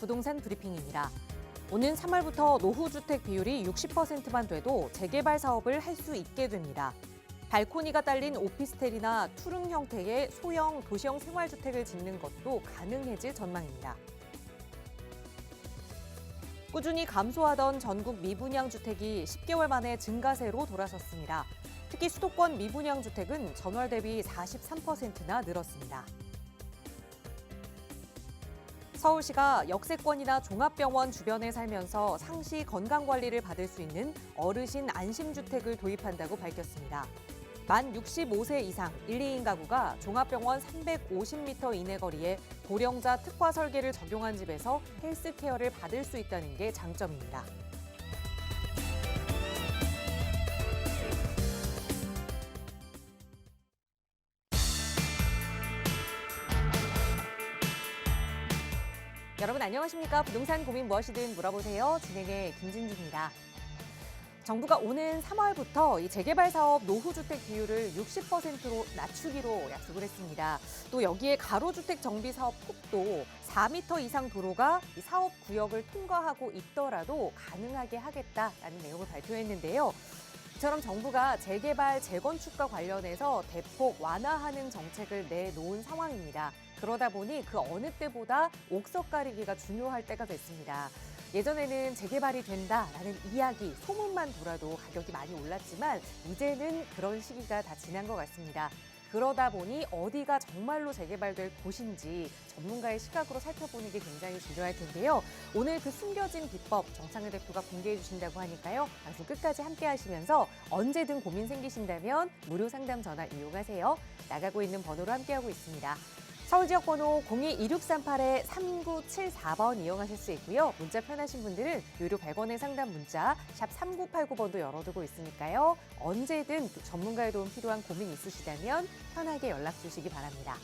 부동산 브리핑입니다. 오는 3월부터 노후주택 비율이 60%만 돼도 재개발 사업을 할 수 있게 됩니다. 발코니가 딸린 오피스텔이나 투룸 형태의 소형 도시형 생활주택을 짓는 것도 가능해질 전망입니다. 꾸준히 감소하던 전국 미분양 주택이 10개월 만에 증가세로 돌아섰습니다. 특히 수도권 미분양 주택은 전월 대비 43%나 늘었습니다. 서울시가 역세권이나 종합병원 주변에 살면서 상시 건강관리를 받을 수 있는 어르신 안심주택을 도입한다고 밝혔습니다. 만 65세 이상 1, 2인 가구가 종합병원 350m 이내 거리에 고령자 특화 설계를 적용한 집에서 헬스케어를 받을 수 있다는 게 장점입니다. 여러분 안녕하십니까? 부동산 고민 무엇이든 물어보세요. 진행의 김진주입니다. 정부가 오는 3월부터 이 재개발 사업 노후주택 비율을 60%로 낮추기로 약속을 했습니다. 또 여기에 가로주택 정비 사업 폭도 4m 이상 도로가 이 사업 구역을 통과하고 있더라도 가능하게 하겠다라는 내용을 발표했는데요. 이처럼 정부가 재개발, 재건축과 관련해서 대폭 완화하는 정책을 내놓은 상황입니다. 그러다 보니 그 어느 때보다 옥석 가리기가 중요할 때가 됐습니다. 예전에는 재개발이 된다라는 이야기, 소문만 돌아도 가격이 많이 올랐지만 이제는 그런 시기가 다 지난 것 같습니다. 그러다 보니 어디가 정말로 재개발될 곳인지 전문가의 시각으로 살펴보는 게 굉장히 중요할 텐데요. 오늘 그 숨겨진 비법 정창래 대표가 공개해 주신다고 하니까요. 방송 끝까지 함께 하시면서 언제든 고민 생기신다면 무료 상담 전화 이용하세요. 나가고 있는 번호로 함께하고 있습니다. 서울 지역 번호 02-2638-3974번 이용하실 수 있고요. 문자 편하신 분들은 유료 100원의 상담 문자 샵 3989번도 열어두고 있으니까요. 언제든 전문가의 도움 필요한 고민 있으시다면 편하게 연락 주시기 바랍니다.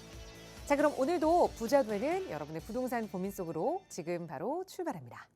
자, 그럼 오늘도 부자 되는 여러분의 부동산 고민 속으로 지금 바로 출발합니다.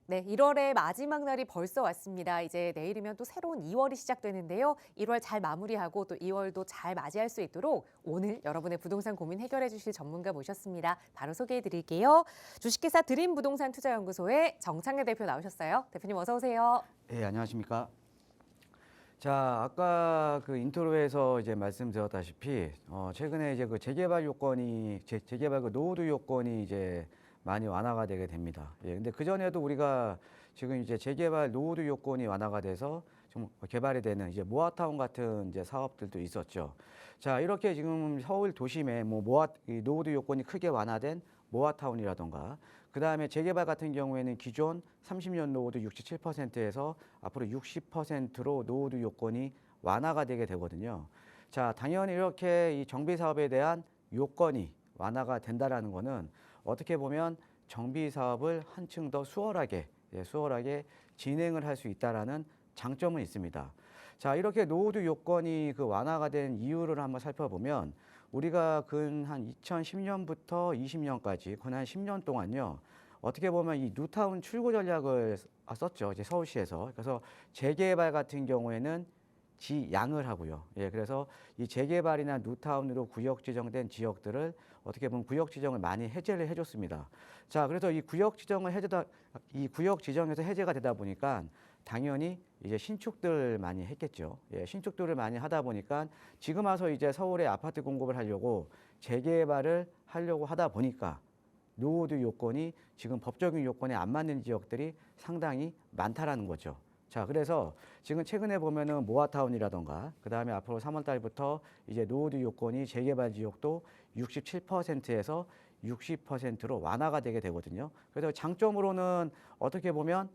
네, 1월의 마지막 날이 벌써 왔습니다. 이제 내일이면 또 새로운 2월이 시작되는데요. 1월 잘 마무리하고 또 2월도 잘 맞이할 수 있도록 오늘 여러분의 부동산 고민 해결해 주실 전문가 모셨습니다. 바로 소개해 드릴게요. 주식회사 드림부동산투자연구소의 정창래 대표 나오셨어요. 대표님 어서 오세요. 네, 안녕하십니까. 자, 아까 그 인트로에서 이제 말씀드렸다시피 최근에 이제 그 재개발 요건이 재개발 그 노후도 요건이 이제 많이 완화가 되게 됩니다. 예, 근데 그 전에도 우리가 지금 이제 재개발 노후도 요건이 완화가 돼서 좀 개발이 되는 이제 모아타운 같은 이제 사업들도 있었죠. 자, 이렇게 지금 서울 도심에 이 노후도 요건이 크게 완화된 모아타운이라던가, 그 다음에 재개발 같은 경우에는 기존 30년 노후도 67%에서 앞으로 60%로 노후도 요건이 완화가 되게 되거든요. 자, 당연히 이렇게 이 정비 사업에 대한 요건이 완화가 된다라는 거는 어떻게 보면 정비 사업을 한층 더 수월하게 진행을 할 수 있다라는 장점은 있습니다. 자, 이렇게 노후도 요건이 그 완화가 된 이유를 한번 살펴보면 우리가 근 한 2010년부터 20년까지 근 한 10년 동안요. 어떻게 보면 이 뉴타운 출구 전략을 썼죠. 이제 서울시에서. 그래서 재개발 같은 경우에는 지양을 하고요. 예, 그래서 이 재개발이나 뉴타운으로 구역 지정된 지역들을 어떻게 보면 구역 지정을 많이 해제를 해줬습니다. 자, 그래서 이 구역 지정에서 해제가 되다 보니까 당연히 이제 신축들 많이 했겠죠. 예, 신축들을 많이 하다 보니까 지금 와서 이제 서울에 아파트 공급을 하려고 재개발을 하려고 하다 보니까 노후도 요건이 지금 법적인 요건에 안 맞는 지역들이 상당히 많다라는 거죠. 자, 그래서 지금 최근에 보면은 모아타운이라던가, 그 다음에 앞으로 3월 달부터 이제 노후도 요건이 재개발 지역도 67%에서 60%로 완화가 되게 되거든요. 그래서 장점으로는 어떻게 보면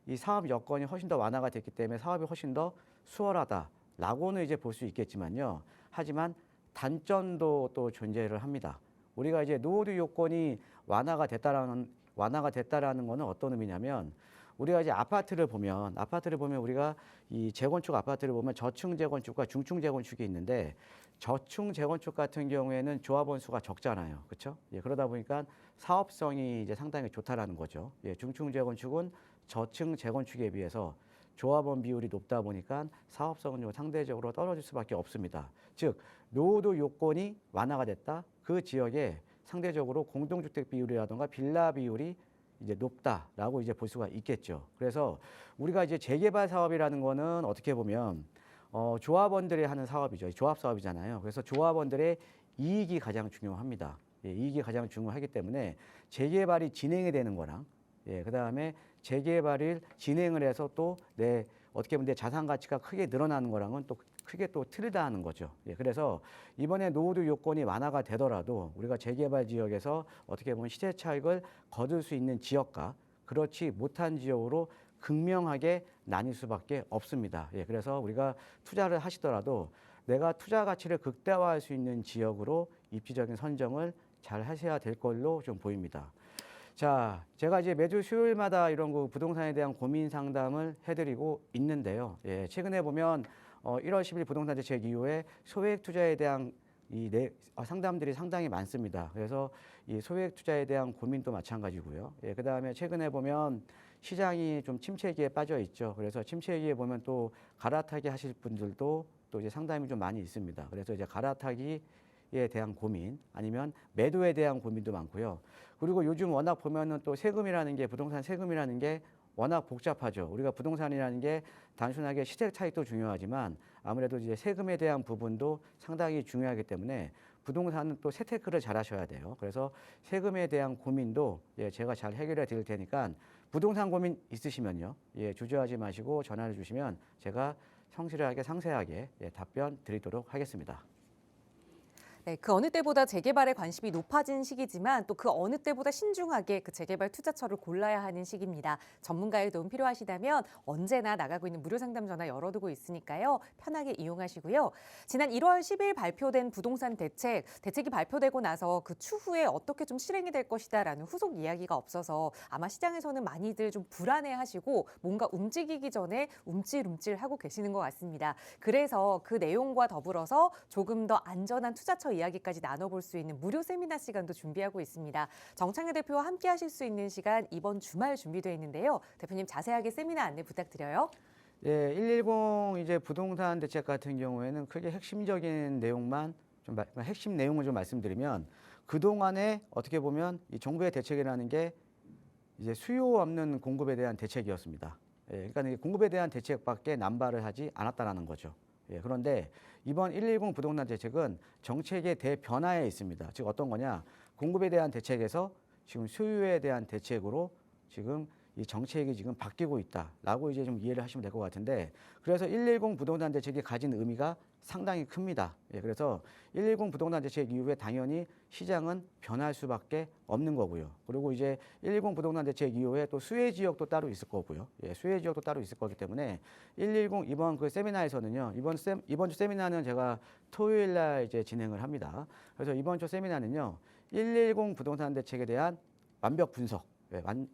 이 사업 여건이 훨씬 더 완화가 됐기 때문에 사업이 훨씬 더 수월하다라고는 이제 볼 수 있겠지만요. 하지만 단점도 또 존재를 합니다. 우리가 이제 노후도 요건이 완화가 됐다라는 거는 어떤 의미냐면 우리가 이제 아파트를 보면 우리가 이 재건축 아파트를 보면 저층 재건축과 중층 재건축이 있는데 저층 재건축 같은 경우에는 조합원 수가 적잖아요. 그렇죠? 예, 그러다 보니까 사업성이 이제 상당히 좋다라는 거죠. 예, 중층 재건축은 저층 재건축에 비해서 조합원 비율이 높다 보니까 사업성은 좀 상대적으로 떨어질 수밖에 없습니다. 즉 노후도 요건이 완화가 됐다. 그 지역에 상대적으로 공동주택 비율이라든가 빌라 비율이 이제 높다라고 이제 볼 수가 있겠죠. 그래서 우리가 이제 재개발 사업이라는 거는 어떻게 보면 조합원들이 하는 사업이죠. 조합 사업이잖아요. 그래서 조합원들의 이익이 가장 중요합니다. 예, 이익이 가장 중요하기 때문에 재개발이 진행이 되는 거랑 그다음에 재개발을 진행을 해서 또 내 어떻게 보면 내 자산 가치가 크게 늘어나는 거랑은 또 크게 또 틀리다는 거죠. 예, 그래서 이번에 노후도 요건이 완화가 되더라도 우리가 재개발 지역에서 어떻게 보면 시세 차익을 거둘 수 있는 지역과 그렇지 못한 지역으로 극명하게 나뉠 수밖에 없습니다. 예, 그래서 우리가 투자를 하시더라도 내가 투자 가치를 극대화할 수 있는 지역으로 입지적인 선정을 잘 하셔야 될 걸로 좀 보입니다. 자, 제가 이제 매주 수요일마다 이런 그 부동산에 대한 고민 상담을 해드리고 있는데요. 예, 최근에 보면 1월 10일 부동산 대책 이후에 소액 투자에 대한 상담들이 상당히 많습니다. 그래서 이 소액 투자에 대한 고민도 마찬가지고요. 예, 그 다음에 최근에 보면 시장이 좀 침체기에 빠져 있죠. 그래서 침체기에 보면 또 갈아타기 하실 분들도 또 이제 상담이 좀 많이 있습니다. 그래서 이제 갈아타기에 대한 고민 아니면 매도에 대한 고민도 많고요. 그리고 요즘 워낙 보면은 또 세금이라는 게 부동산 세금이라는 게 워낙 복잡하죠. 우리가 부동산이라는 게 단순하게 시세 차익도 중요하지만 아무래도 이제 세금에 대한 부분도 상당히 중요하기 때문에 부동산은 또 세테크를 잘 하셔야 돼요. 그래서 세금에 대한 고민도 제가 잘 해결해 드릴 테니까 부동산 고민 있으시면요. 주저하지 마시고 전화를 주시면 제가 성실하게 상세하게 답변 드리도록 하겠습니다. 네, 그 어느 때보다 재개발에 관심이 높아진 시기지만 또 그 어느 때보다 신중하게 그 재개발 투자처를 골라야 하는 시기입니다. 전문가의 도움 필요하시다면 언제나 나가고 있는 무료 상담 전화 열어두고 있으니까요. 편하게 이용하시고요. 지난 1월 10일 발표된 부동산 대책이 발표되고 나서 그 추후에 어떻게 좀 실행이 될 것이다라는 후속 이야기가 없어서 아마 시장에서는 많이들 좀 불안해하시고 뭔가 움직이기 전에 움찔움찔하고 계시는 것 같습니다. 그래서 그 내용과 더불어서 조금 더 안전한 투자처 이야기까지 나눠볼 수 있는 무료 세미나 시간도 준비하고 있습니다. 정창래 대표와 함께 하실 수 있는 시간 이번 주말 준비되어 있는데요. 대표님 자세하게 세미나 안내 부탁드려요. 예, 110 이제 부동산 대책 같은 경우에는 크게 핵심적인 내용만 핵심 내용을 좀 말씀드리면 그동안에 어떻게 보면 이 정부의 대책이라는 게 이제 수요 없는 공급에 대한 대책이었습니다. 그러니까 이 공급에 대한 대책밖에 남발을 하지 않았다라는 거죠. 그런데 이번 110 부동산 대책은 정책의 대변화에 있습니다. 즉 어떤 거냐? 공급에 대한 대책에서 지금 수요에 대한 대책으로 지금 이 정책이 지금 바뀌고 있다라고 이제 좀 이해를 하시면 될 것 같은데 그래서 110 부동산 대책이 가진 의미가 상당히 큽니다. 그래서 110 부동산 대책 이후에 당연히 시장은 변할 수밖에 없는 거고요. 그리고 이제 110 부동산 대책 이후에 또 수혜 지역도 따로 있을 거고요. 수혜 지역도 따로 있을 거기 때문에 110 이번 그 세미나에서는요. 이번 주 세미나는 제가 토요일 날 이제 진행을 합니다. 그래서 이번 주 세미나는요. 110 부동산 대책에 대한 완벽 분석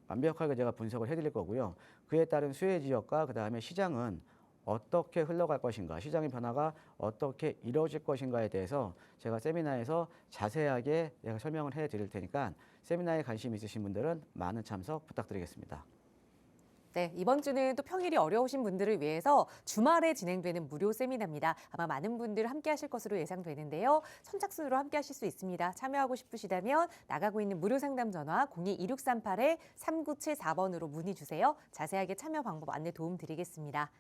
완벽하게 제가 분석을 해드릴 거고요. 그에 따른 수혜 지역과 그 다음에 시장은 어떻게 흘러갈 것인가, 시장의 변화가 어떻게 이루어질 것인가에 대해서 제가 세미나에서 자세하게 설명을 해드릴 테니까 세미나에 관심 있으신 분들은 많은 참석 부탁드리겠습니다. 네, 이번 주는 또 평일이 어려우신 분들을 위해서 주말에 진행되는 무료 세미나입니다. 아마 많은 분들 함께 하실 것으로 예상되는데요. 선착순으로 함께 하실 수 있습니다. 참여하고 싶으시다면 나가고 있는 무료 상담 전화 02-2638-3974번으로 문의 주세요. 자세하게 참여 방법 안내 도움 드리겠습니다.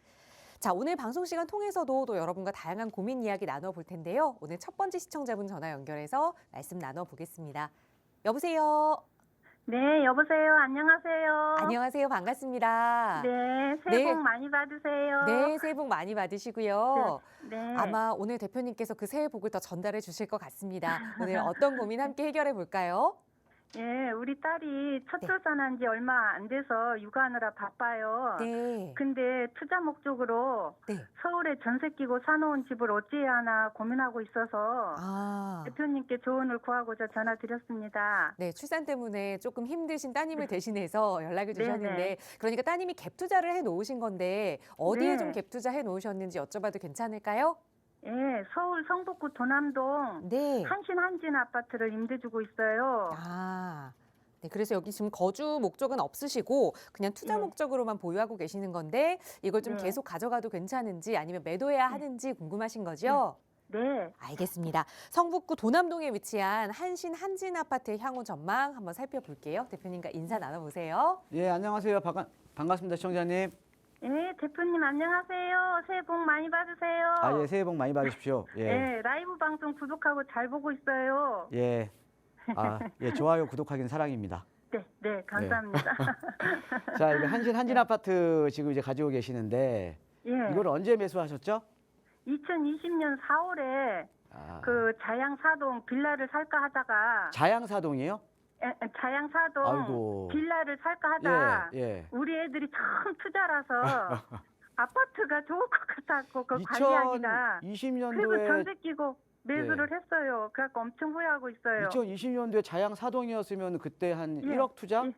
자, 오늘 방송 시간 통해서도 또 여러분과 다양한 고민 이야기 나눠볼 텐데요. 오늘 첫 번째 시청자분 전화 연결해서 말씀 나눠보겠습니다. 여보세요? 네, 여보세요. 안녕하세요. 안녕하세요. 반갑습니다. 네, 새해 네. 복 많이 받으세요. 네, 새해 복 많이 받으시고요. 네. 아마 오늘 대표님께서 그 새해 복을 더 전달해 주실 것 같습니다. 오늘 어떤 고민 함께 해결해 볼까요? 예, 우리 딸이 첫 네. 출산한 지 얼마 안 돼서 육아하느라 바빠요. 네. 근데 투자 목적으로 네. 서울에 전세 끼고 사놓은 집을 어찌해야 하나 고민하고 있어서 아. 대표님께 조언을 구하고자 전화 드렸습니다. 네, 출산 때문에 조금 힘드신 따님을 대신해서 연락을 주셨는데 네네. 그러니까 따님이 갭 투자를 해 놓으신 건데 어디에 네. 좀 갭 투자 해 놓으셨는지 여쭤봐도 괜찮을까요? 예, 서울 성북구 도남동 네. 한신 한진 아파트를 임대 주고 있어요. 아. 네, 그래서 여기 지금 거주 목적은 없으시고 그냥 투자 네. 목적으로만 보유하고 계시는 건데 이걸 좀 네. 계속 가져가도 괜찮은지 아니면 매도해야 하는지 궁금하신 거죠? 네. 알겠습니다. 성북구 도남동에 위치한 한신 한진 아파트의 향후 전망 한번 살펴볼게요. 대표님과 인사 나눠보세요. 예, 안녕하세요. 반갑습니다, 시청자님. 네, 대표님 안녕하세요. 새해 복 많이 받으세요. 아, 예, 새해 복 많이 받으십시오. 예, 네, 라이브 방송 구독하고 잘 보고 있어요. 예, 예, 좋아요, 구독하기는 사랑입니다. 네, 네, 감사합니다. 자, 이거 한진 아파트 지금 이제 가지고 계시는데 예, 이걸 언제 매수하셨죠? 2020년 4월에 아, 그 자양사동 빌라를 살까 하다가 자양사동이에요? 자양사동 아이고. 빌라를 살까 하다 예, 예. 우리 애들이 처음 투자라서 아파트가 좋을 것 같았고 그 관리하기가 그래서 2020년도에 전세 끼고 매수를 했어요. 그래갖고 엄청 후회하고 있어요. 2020년도에 자양사동이었으면 그때 한 예, 1억 투자 예.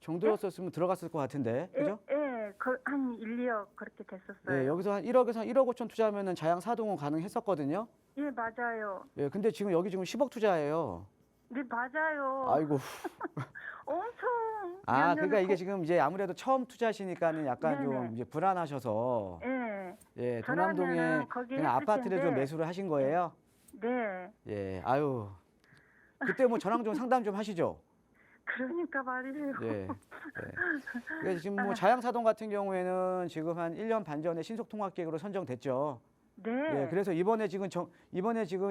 정도였었으면 들어갔을 것 같은데, 그죠? 예, 한 1, 2억 그렇게 됐었어요. 예, 여기서 한 1억에서 한 1억 5천 투자하면은 자양사동은 가능했었거든요. 예, 맞아요. 예, 근데 지금 여기 지금 10억 투자예요. 네, 맞아요. 아이고. 엄청. 아, 몇 그러니까 년을 이게 지금 이제 아무래도 처음 투자하시니까는 약간 네네. 좀 이제 불안하셔서 예, 예, 저라면은 도남동에 거기 그냥 했을 아파트를 좀 텐데. 매수를 하신 거예요. 네. 예, 아유. 그때 뭐 저랑 좀 상담 좀 하시죠. 그러니까 말이에요. 예. 예. 그래서 지금 뭐 자양사동 같은 경우에는 지금 한 1년 반 전에 신속통합기획으로 선정됐죠. 네. 예, 그래서 이번에 지금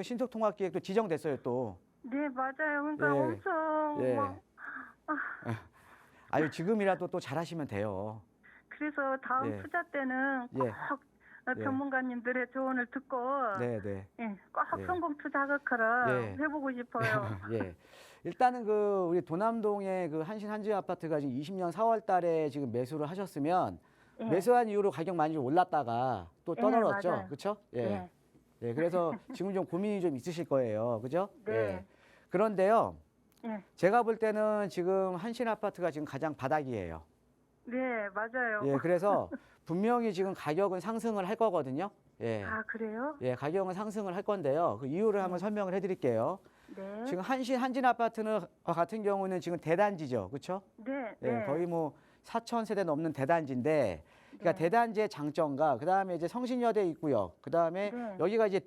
신속통합기획도 지정됐어요 또. 네, 맞아요. 그러니까 예. 엄청 예. 막 아유, 지금이라도 또 잘하시면 돼요. 그래서 다음 예. 투자 때는 꼭 예. 예. 전문가님들의 조언을 듣고 네, 네. 예, 꼭 예. 성공 투자 학과를 예. 해보고 싶어요. 예. 일단은 그 우리 도남동의 그 한진 아파트가 지금 20년 4월 달에 지금 매수를 하셨으면 예. 매수한 이후로 가격 많이 올랐다가 또 예, 떠내렸죠. 맞아요. 그렇죠? 예. 예. 예. 그래서 지금 좀 고민이 좀 있으실 거예요. 그죠? 네. 예. 그런데요. 예. 제가 볼 때는 지금 한신 아파트가 지금 가장 바닥이에요. 네, 맞아요. 예. 그래서 분명히 지금 가격은 상승을 할 거거든요. 예. 아, 그래요? 예, 가격은 상승을 할 건데요. 그 이유를 한번 설명을 해 드릴게요. 네. 지금 한진 아파트는 같은 경우는 지금 대단지죠. 그렇죠? 네, 예, 네. 거의 뭐 4,000세대 넘는 대단지인데 그러니까 네. 대단지의 장점과 그다음에 이제 성신여대 있고요. 그다음에 네. 여기가 이제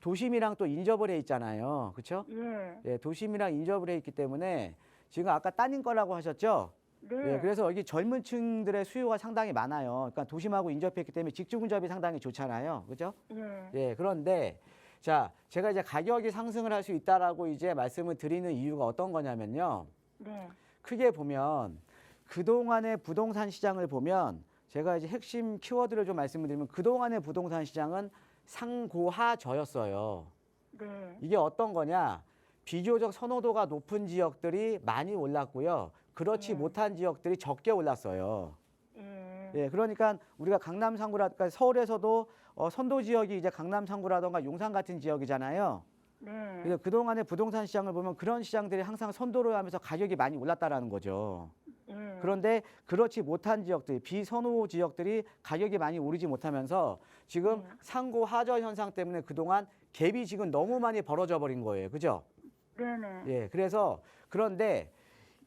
도심이랑 또 인접을 해 있잖아요. 그렇죠? 예. 예, 도심이랑 인접을 해 있기 때문에 지금 아까 따님 거라고 하셨죠? 네. 예, 그래서 여기 젊은 층들의 수요가 상당히 많아요. 그러니까 도심하고 인접해 있기 때문에 직주 근접이 상당히 좋잖아요. 그죠? 예. 예, 그런데 자, 제가 이제 가격이 상승을 할 수 있다라고 이제 말씀을 드리는 이유가 어떤 거냐면요. 네. 크게 보면 그동안의 부동산 시장을 보면 제가 이제 핵심 키워드를 좀 말씀을 드리면 그동안의 부동산 시장은 상고하저였어요. 네. 이게 어떤 거냐? 비교적 선호도가 높은 지역들이 많이 올랐고요. 그렇지 네. 못한 지역들이 적게 올랐어요. 예. 예, 그러니까 우리가 강남 상구라든가 서울에서도 선도 지역이 이제 강남 상구라든가 용산 같은 지역이잖아요. 네. 그래서 그동안의 부동산 시장을 보면 그런 시장들이 항상 선도를 하면서 가격이 많이 올랐다라는 거죠. 예. 그런데 그렇지 못한 지역들, 비선호 지역들이 가격이 많이 오르지 못하면서 지금 상고 하저 현상 때문에 그동안 갭이 지금 너무 많이 벌어져 버린 거예요. 그죠? 네네. 예, 그래서 그런데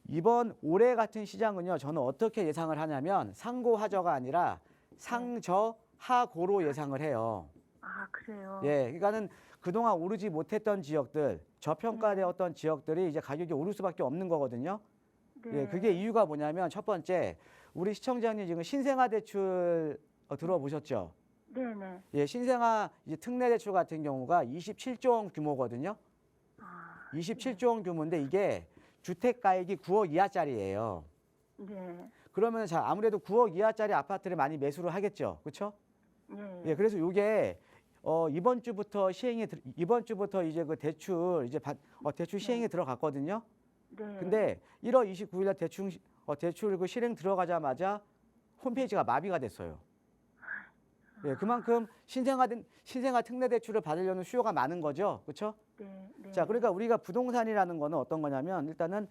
이번 올해 같은 시장은요, 저는 어떻게 예상을 하냐면 상고 하저가 아니라 상저 하고로 예상을 해요. 아, 그래요? 예, 그러니까는 그동안 오르지 못했던 지역들, 저평가되었던 지역들이 이제 가격이 오를 수밖에 없는 거거든요. 네. 예, 그게 이유가 뭐냐면 첫 번째, 우리 시청자님 지금 신생아 대출 들어보셨죠? 네네. 예, 신생아 이제 특례 대출 같은 경우가 27조 원 규모거든요. 아, 27조 원 규모인데 이게 주택가액이 9억 이하짜리예요. 네. 그러면 자 아무래도 9억 이하짜리 아파트를 많이 매수를 하겠죠, 그렇죠? 예. 예, 그래서 이게 이번 주부터 이제 그 대출 대출 시행에 들어갔거든요. 네. 근데 1월 29일 날 대출 그 실행 들어가자마자 홈페이지가 마비가 됐어요. 예, 그만큼 신생아 특례 대출을 받으려는 수요가 많은 거죠, 그렇죠? 네. 네. 자, 그러니까 우리가 부동산이라는 거는 어떤 거냐면 일단은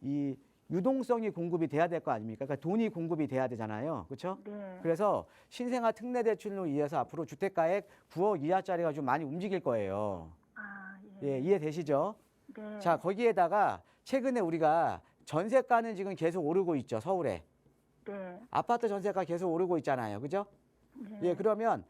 이 유동성이 공급이 돼야 될 거 아닙니까? 그러니까 돈이 공급이 돼야 되잖아요, 그렇죠? 네. 그래서 신생아 특례 대출로 인해서 앞으로 주택가액 9억 이하짜리가 좀 많이 움직일 거예요. 아, 예, 이해되시죠? 네. 자, 거기에다가 최근에 우리가 전세가는 지금 계속 오르고 있죠, 서울에. 네. 아파트 전세가 계속 오르고 있잖아요. 그죠? 네. 예, 그러면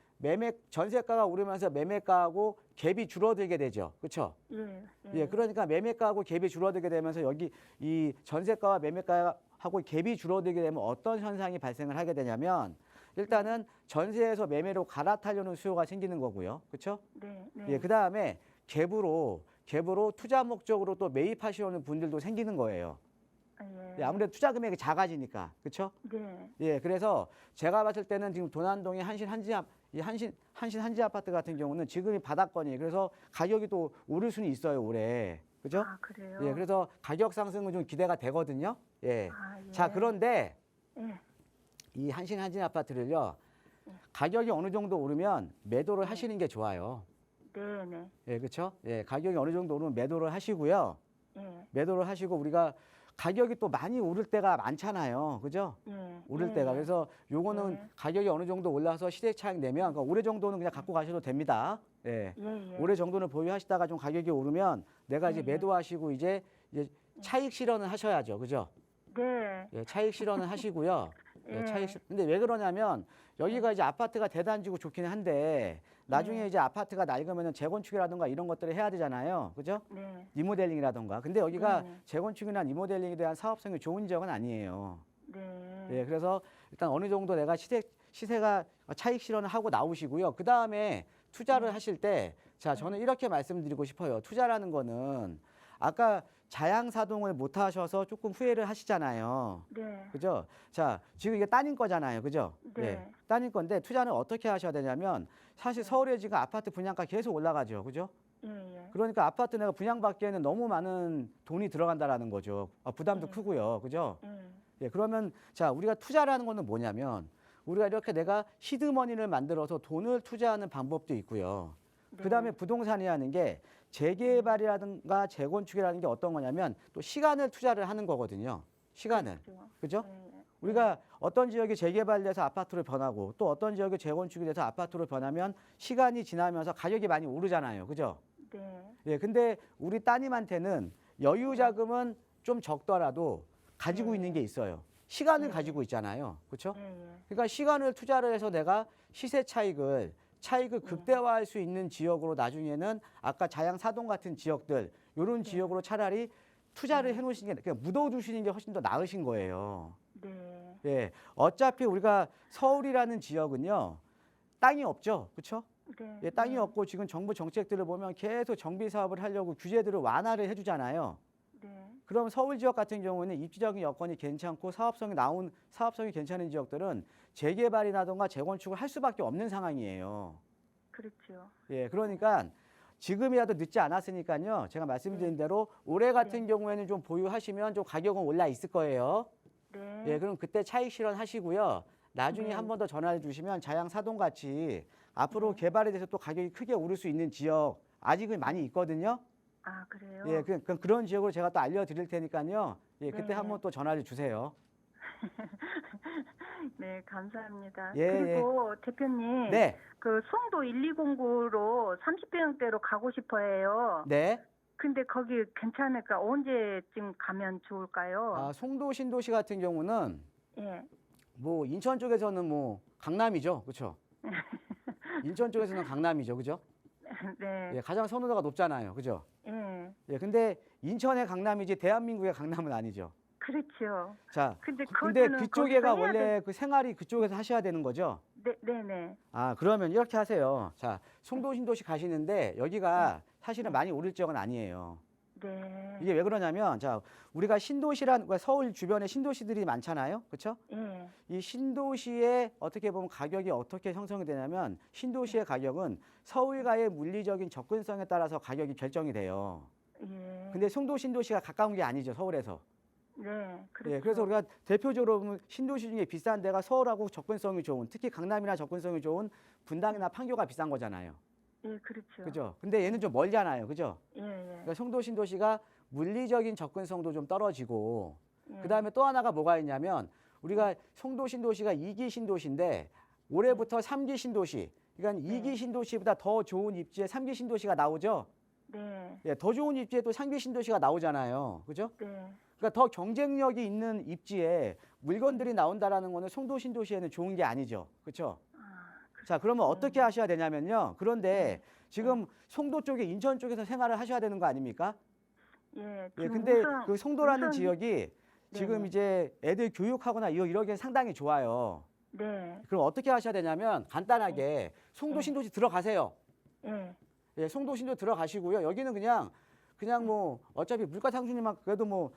전세가가 오르면서 매매가하고 갭이 줄어들게 되죠. 그렇죠? 예. 예, 그러니까 매매가하고 갭이 줄어들게 되면서 여기 이 전세가와 매매가하고 갭이 줄어들게 되면 어떤 현상이 발생을 하게 되냐면 일단은 전세에서 매매로 갈아타려는 수요가 생기는 거고요. 그렇죠? 네. 네. 예, 그다음에 갭으로 투자 목적으로 또 매입하시려는 분들도 생기는 거예요. 예. 예, 아무래도 투자 금액이 작아지니까. 그렇죠? 네. 예, 그래서 제가 봤을 때는 지금 도난동의 한신 한지 아파트 같은 경우는 지금이 바닥권이에요. 그래서 가격이 또 오를 수는 있어요, 올해. 그죠? 아, 그래요? 예, 그래서 가격 상승은 좀 기대가 되거든요. 예. 아, 예. 자, 그런데 예. 이 한신 아파트를요. 가격이 어느 정도 오르면 매도를 하시는 게 좋아요. 네, 네. 예, 그렇죠? 예, 가격이 어느 정도 오르면 매도를 하시고요. 예. 매도를 하시고 우리가 가격이 또 많이 오를 때가 많잖아요. 그죠? 예. 오를 예. 때가. 그래서 요거는 네. 가격이 어느 정도 올라서 시세 차익 내면 그러니까 올해 정도는 그냥 갖고 가셔도 됩니다. 예. 예. 예. 올해 정도는 보유하시다가 좀 가격이 오르면 내가 이제 예. 매도하시고 이제 차익 실현을 하셔야죠. 그죠? 네. 예, 차익 실현을 하시고요. 예, 예. 근데 왜 그러냐면 여기가 이제 아파트가 대단지고 좋긴 한데 나중에 이제 아파트가 낡으면은 재건축이라든가 이런 것들을 해야 되잖아요. 그죠? 네. 리모델링이라든가. 근데 여기가 네. 재건축이나 리모델링에 대한 사업성이 좋은 지역은 아니에요. 네. 예, 그래서 일단 어느 정도 내가 시세가 차익 실현을 하고 나오시고요. 그 다음에 투자를 하실 때, 자, 저는 이렇게 말씀드리고 싶어요. 투자라는 거는 아까 자양사동을 못 하셔서 조금 후회를 하시잖아요. 네. 그죠? 자, 지금 이게 따님 거잖아요. 그죠? 네. 예, 따님 건데 투자는 어떻게 하셔야 되냐면 사실 서울에 지금 아파트 분양가 계속 올라가죠. 그죠? 예. 예. 그러니까 아파트 내가 분양받기에는 너무 많은 돈이 들어간다라는 거죠. 부담도 크고요. 그죠? 예, 그러면 자, 우리가 투자라는 거는 뭐냐면 우리가 이렇게 내가 시드머니를 만들어서 돈을 투자하는 방법도 있고요. 네. 그다음에 부동산이라는 게 재개발이라든가 재건축이라는 게 어떤 거냐면 또 시간을 투자를 하는 거거든요. 시간을. 그렇죠. 그죠? 예. 우리가 어떤 지역이 재개발돼서 아파트로 변하고 또 어떤 지역이 재건축이 돼서 아파트로 변하면 시간이 지나면서 가격이 많이 오르잖아요. 그죠? 네. 예, 근데 우리 따님한테는 여유 자금은 좀 적더라도 가지고 있는 게 있어요. 시간을 가지고 있잖아요. 그렇죠? 예. 예. 그러니까 시간을 투자를 해서 내가 시세 차익을 극대화할 수 있는 지역으로 나중에는 아까 자양 사동 같은 지역들 이런 지역으로 차라리 투자를 해놓으시는 게 그냥 묻어두시는 게 훨씬 더 나으신 거예요. 네. 예, 어차피 우리가 서울이라는 지역은요 땅이 없죠, 그렇죠? 네. 예, 땅이 없고 지금 정부 정책들을 보면 계속 정비 사업을 하려고 규제들을 완화를 해주잖아요. 네. 그럼 서울 지역 같은 경우는 입지적인 여건이 괜찮고 사업성이 괜찮은 지역들은 재개발이라든가 재건축을 할 수밖에 없는 상황이에요. 그렇죠. 예, 그러니까 지금이라도 늦지 않았으니까요. 제가 말씀드린 대로 올해 같은 경우에는 좀 보유하시면 좀 가격은 올라 있을 거예요. 네. 예, 그럼 그때 차익 실현하시고요. 나중에 네. 한 번 더 전화를 주시면 자양 사동 같이 앞으로 개발에 대해서 또 가격이 크게 오를 수 있는 지역 아직은 많이 있거든요. 아, 그래요? 예, 그런 지역으로 제가 또 알려드릴 테니까요. 예, 그때 네. 한번 또 전화를 주세요. 네, 감사합니다. 예, 그리고 대표님, 네, 그 송도 1209로 30평대로 가고 싶어 해요. 네. 근데 거기 괜찮을까? 언제쯤 가면 좋을까요? 아, 송도 신도시 같은 경우는 예. 뭐 인천 쪽에서는 뭐 강남이죠, 그렇죠? 인천 쪽에서는 강남이죠, 그죠? 네. 예, 가장 선호도가 높잖아요, 그죠? 예. 예, 근데 인천의 강남이지 대한민국의 강남은 아니죠. 그렇죠. 자, 근데 근데 거기는 그쪽에가 거기서 해야 원래 그 생활이 그쪽에서 하셔야 되는 거죠? 네, 네, 네. 아, 그러면 이렇게 하세요. 자, 송도 신도시 가시는데 여기가 사실은 많이 오를 지역은 아니에요. 네. 이게 왜 그러냐면, 자, 우리가 그러니까 서울 주변에 신도시들이 많잖아요, 그렇죠? 예. 이 신도시의 어떻게 보면 가격이 어떻게 형성이 되냐면 신도시의 가격은 서울과의 물리적인 접근성에 따라서 가격이 결정이 돼요. 예. 근데 송도 신도시가 가까운 게 아니죠, 서울에서. 네. 그렇죠. 예, 그래서 우리가 대표적으로 보면 신도시 중에 비싼 데가 서울하고 접근성이 좋은, 특히 강남이나 접근성이 좋은 분당이나 판교가 비싼 거잖아요. 예, 그렇죠. 그죠? 근데 얘는 좀 멀잖아요. 그죠? 예, 예. 그러니까 송도 신도시가 물리적인 접근성도 좀 떨어지고 예. 그다음에 또 하나가 뭐가 있냐면 우리가 송도 신도시가 2기 신도시인데 올해부터 3기 신도시, 그러니까 2기 신도시보다 더 좋은 입지에 3기 신도시가 나오죠. 네. 예, 더 좋은 입지에 또 3기 신도시가 나오잖아요. 그죠? 네. 그러니까 더 경쟁력이 있는 입지에 물건들이 나온다라는 거는 송도 신도시에는 좋은 게 아니죠. 그렇죠? 자, 그러면 어떻게 하셔야 되냐면요. 그런데 지금 송도 쪽에 인천 쪽에서 생활을 하셔야 되는 거 아닙니까? 예, 예, 지금 근데 그 송도라는 우선- 지역이 지금 네네. 이제 애들 교육하거나 이러기엔 상당히 좋아요. 네, 그럼 어떻게 하셔야 되냐면 간단하게 송도 네. 신도시 들어가세요. 예, 예, 송도 신도 들어가시고요. 여기는 그냥 뭐 어차피 물가 상승률만 그래도 뭐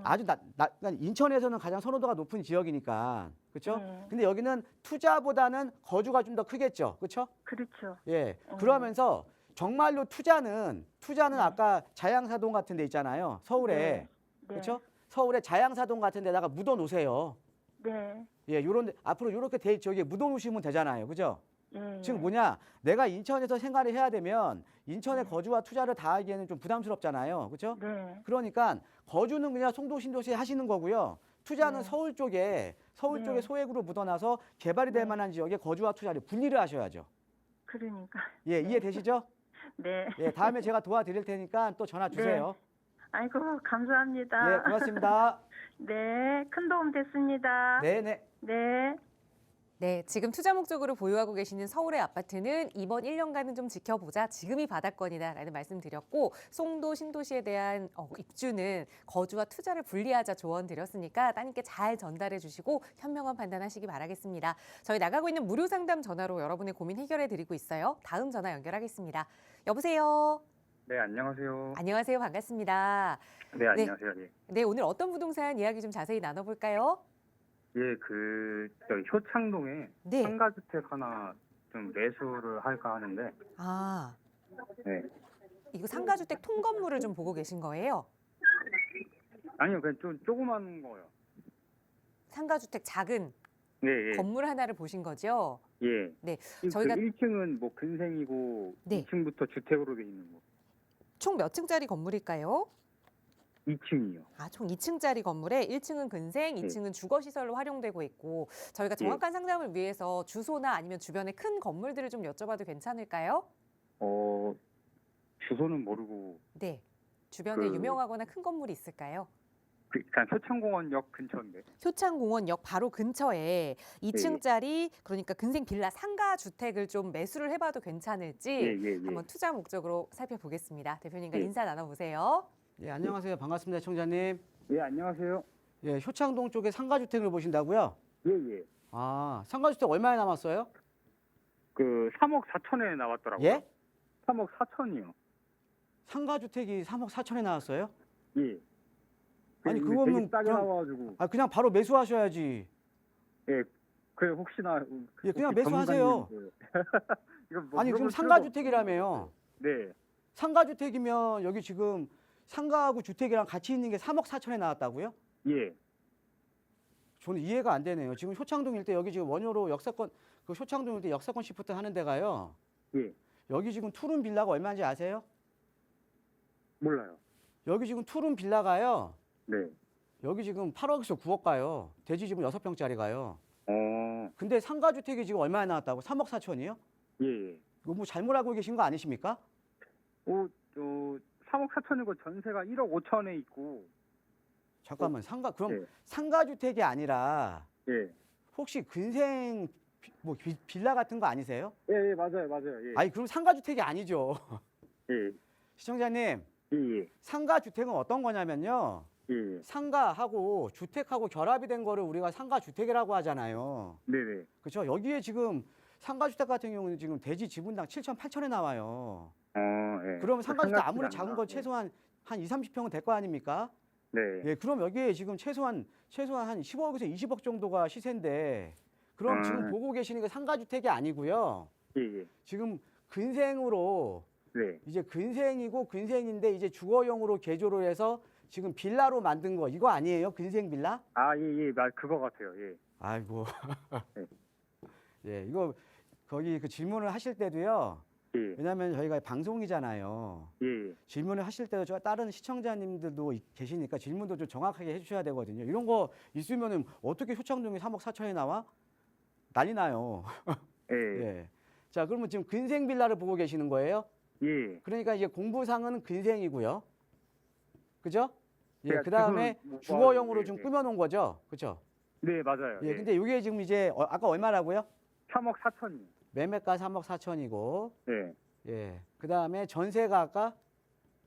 아주 그러니까 인천에서는 가장 선호도가 높은 지역이니까 그렇죠? 네. 근데 여기는 투자보다는 거주가 좀 더 크겠죠, 그렇죠? 그렇죠. 예, 그러면서 정말로 투자는 네. 아까 자양사동 같은 데 있잖아요, 서울에 네. 그렇죠? 서울에 자양사동 같은 데다가 묻어 놓으세요. 네, 예, 요런 데 앞으로 요렇게 저기 묻어 놓으시면 되잖아요, 그죠? 예, 지금 예. 뭐냐? 내가 인천에서 생활을 해야 되면 인천에 네. 거주와 투자를 다 하기에는 좀 부담스럽잖아요. 그렇죠? 네, 그러니까 거주는 그냥 송도 신도시에 하시는 거고요. 투자는 네. 서울 쪽에 네. 소액으로 묻어놔서 개발이 될 네. 만한 지역에 거주와 투자를 분리를 하셔야죠. 그러니까. 예, 네. 이해되시죠? 네. 예, 다음에 제가 도와드릴 테니까 또 전화 주세요. 아이고, 감사합니다. 예, 고맙습니다. 네, 큰 도움 됐습니다. 네, 네. 네. 네, 지금 투자 목적으로 보유하고 계시는 서울의 아파트는 이번 1년간은 좀 지켜보자. 지금이 바닥권이다라는 말씀 드렸고 송도 신도시에 대한 입주는 거주와 투자를 분리하자 조언 드렸으니까 따님께 잘 전달해 주시고 현명한 판단하시기 바라겠습니다. 저희 나가고 있는 무료 상담 전화로 여러분의 고민 해결해 드리고 있어요. 다음 전화 연결하겠습니다. 여보세요. 네, 안녕하세요. 안녕하세요. 반갑습니다. 네, 안녕하세요. 예, 네, 오늘 어떤 부동산 이야기 좀 자세히 나눠볼까요? 예, 저희 효창동에 네. 상가주택 하나 좀 매수를 할까 하는데, 아, 네. 이거 상가주택 통건물을 좀 보고 계신 거예요? 아니요, 그냥 좀 조그만 거요. 상가주택 작은 네, 예. 건물 하나를 보신 거죠? 예. 네, 그 저희가- 1층은 뭐 근생이고, 네. 2층부터 주택으로 돼 있는 거. 총 몇 층짜리 건물일까요? 2층이요. 아, 총 2층짜리 건물에 1층은 근생, 2층은 주거시설로 활용되고 있고 저희가 정확한 상담을 위해서 주소나 아니면 주변의 큰 건물들을 좀 여쭤봐도 괜찮을까요? 주소는 모르고, 네, 주변에 그- 유명하거나 큰 건물이 있을까요? 그냥 효창공원역 근처인데. 효창공원역 바로 근처에 2층짜리 그러니까 근생 빌라 상가 주택을 좀 매수를 해봐도 괜찮을지 예, 예, 예. 한번 투자 목적으로 살펴보겠습니다. 대표님과 예. 인사 나눠보세요. 예, 안녕하세요. 반갑습니다, 청자님. 예, 안녕하세요. 예, 효창동 쪽에 상가주택을 보신다고요? 예, 예. 아, 상가주택 얼마에 남았어요? 3억 4천에 나왔더라고요. 예? 3억 4천이요. 상가주택이 3억 4천에 나왔어요? 예. 아니, 근데 그거는 되게 싸게 그냥- 나와가지고. 아, 그냥 바로 매수하셔야지. 예, 그래 혹시나 예, 그냥 혹시 매수하세요. 전문가님, 이거 뭐 아니, 지금 물어볼 필요가 상가주택이라며요. 없어요. 네, 상가주택이면 여기 지금 상가하고 주택이랑 같이 있는 게 3억 4천에 나왔다고요? 예, 저는 이해가 안 되네요. 지금 효창동 일대 여기 지금 원효로 역세권 그 효창동 일대 역세권 시프트 하는 데가요. 예, 여기 지금 투룸 빌라가 얼마인지 아세요? 몰라요. 여기 지금 투룸 빌라가요. 네, 여기 지금 8억에서 9억 가요. 대지 지금 6평짜리 가요. 어, 근데 상가주택이 지금 얼마에 나왔다고? 3억 4천이요? 예, 예. 이거 뭐 잘못 알고 계신 거 아니십니까? 3억 4천이고 전세가 1억 5천에 있고, 잠깐만 그럼 예. 상가주택이 아니라 예, 혹시 근생 빌라 같은 거 아니세요? 예, 예, 맞아요, 맞아요. 예, 아니 그럼 상가주택이 아니죠. 예, 시청자님, 예, 예, 상가주택은 어떤 거냐면요. 예, 상가하고 주택하고 결합이 된 거를 우리가 상가주택이라고 하잖아요. 네, 네. 그렇죠? 여기에 지금 상가주택 같은 경우는 지금 대지 지분당 7천, 8천에 나와요. 예. 그러면 상가주택 아무리 상가주택 작은 아니라, 거 최소한 한 2, 30평은 될 거 아닙니까? 네, 예, 그럼 여기에 지금 최소한 한 15억에서 20억 정도가 시세인데 그럼 지금 보고 계시는 게 상가주택이 아니고요. 예, 예, 지금 근생으로 네, 이제 근생이고 근생인데 이제 주거용으로 개조를 해서 지금 빌라로 만든 거 이거 아니에요? 근생 빌라? 예, 예, 그거 같아요. 예, 아이고. 네. 예, 이거 거기 그 질문을 하실 때도요. 예, 왜냐하면 저희가 방송이잖아요. 예, 질문을 하실 때도 저 다른 시청자님들도 계시니까 질문도 좀 정확하게 해주셔야 되거든요. 이런 거 있으면은 어떻게 효창동이 3억 4천에 나와? 난리 나요. 예, 예. 자, 그러면 지금 근생 빌라를 보고 계시는 거예요? 예, 그러니까 이제 공부상은 근생이고요. 그죠? 예, 제가 그다음에 지금은 못 주거용으로 봐가지고, 좀 예. 꾸며놓은 거죠, 그렇죠? 네, 맞아요. 예, 근데 이게 지금 이제 아까 얼마라고요? 3억 4천이요. 매매가 3억 4천이고, 네. 예, 그다음에 전세가 아까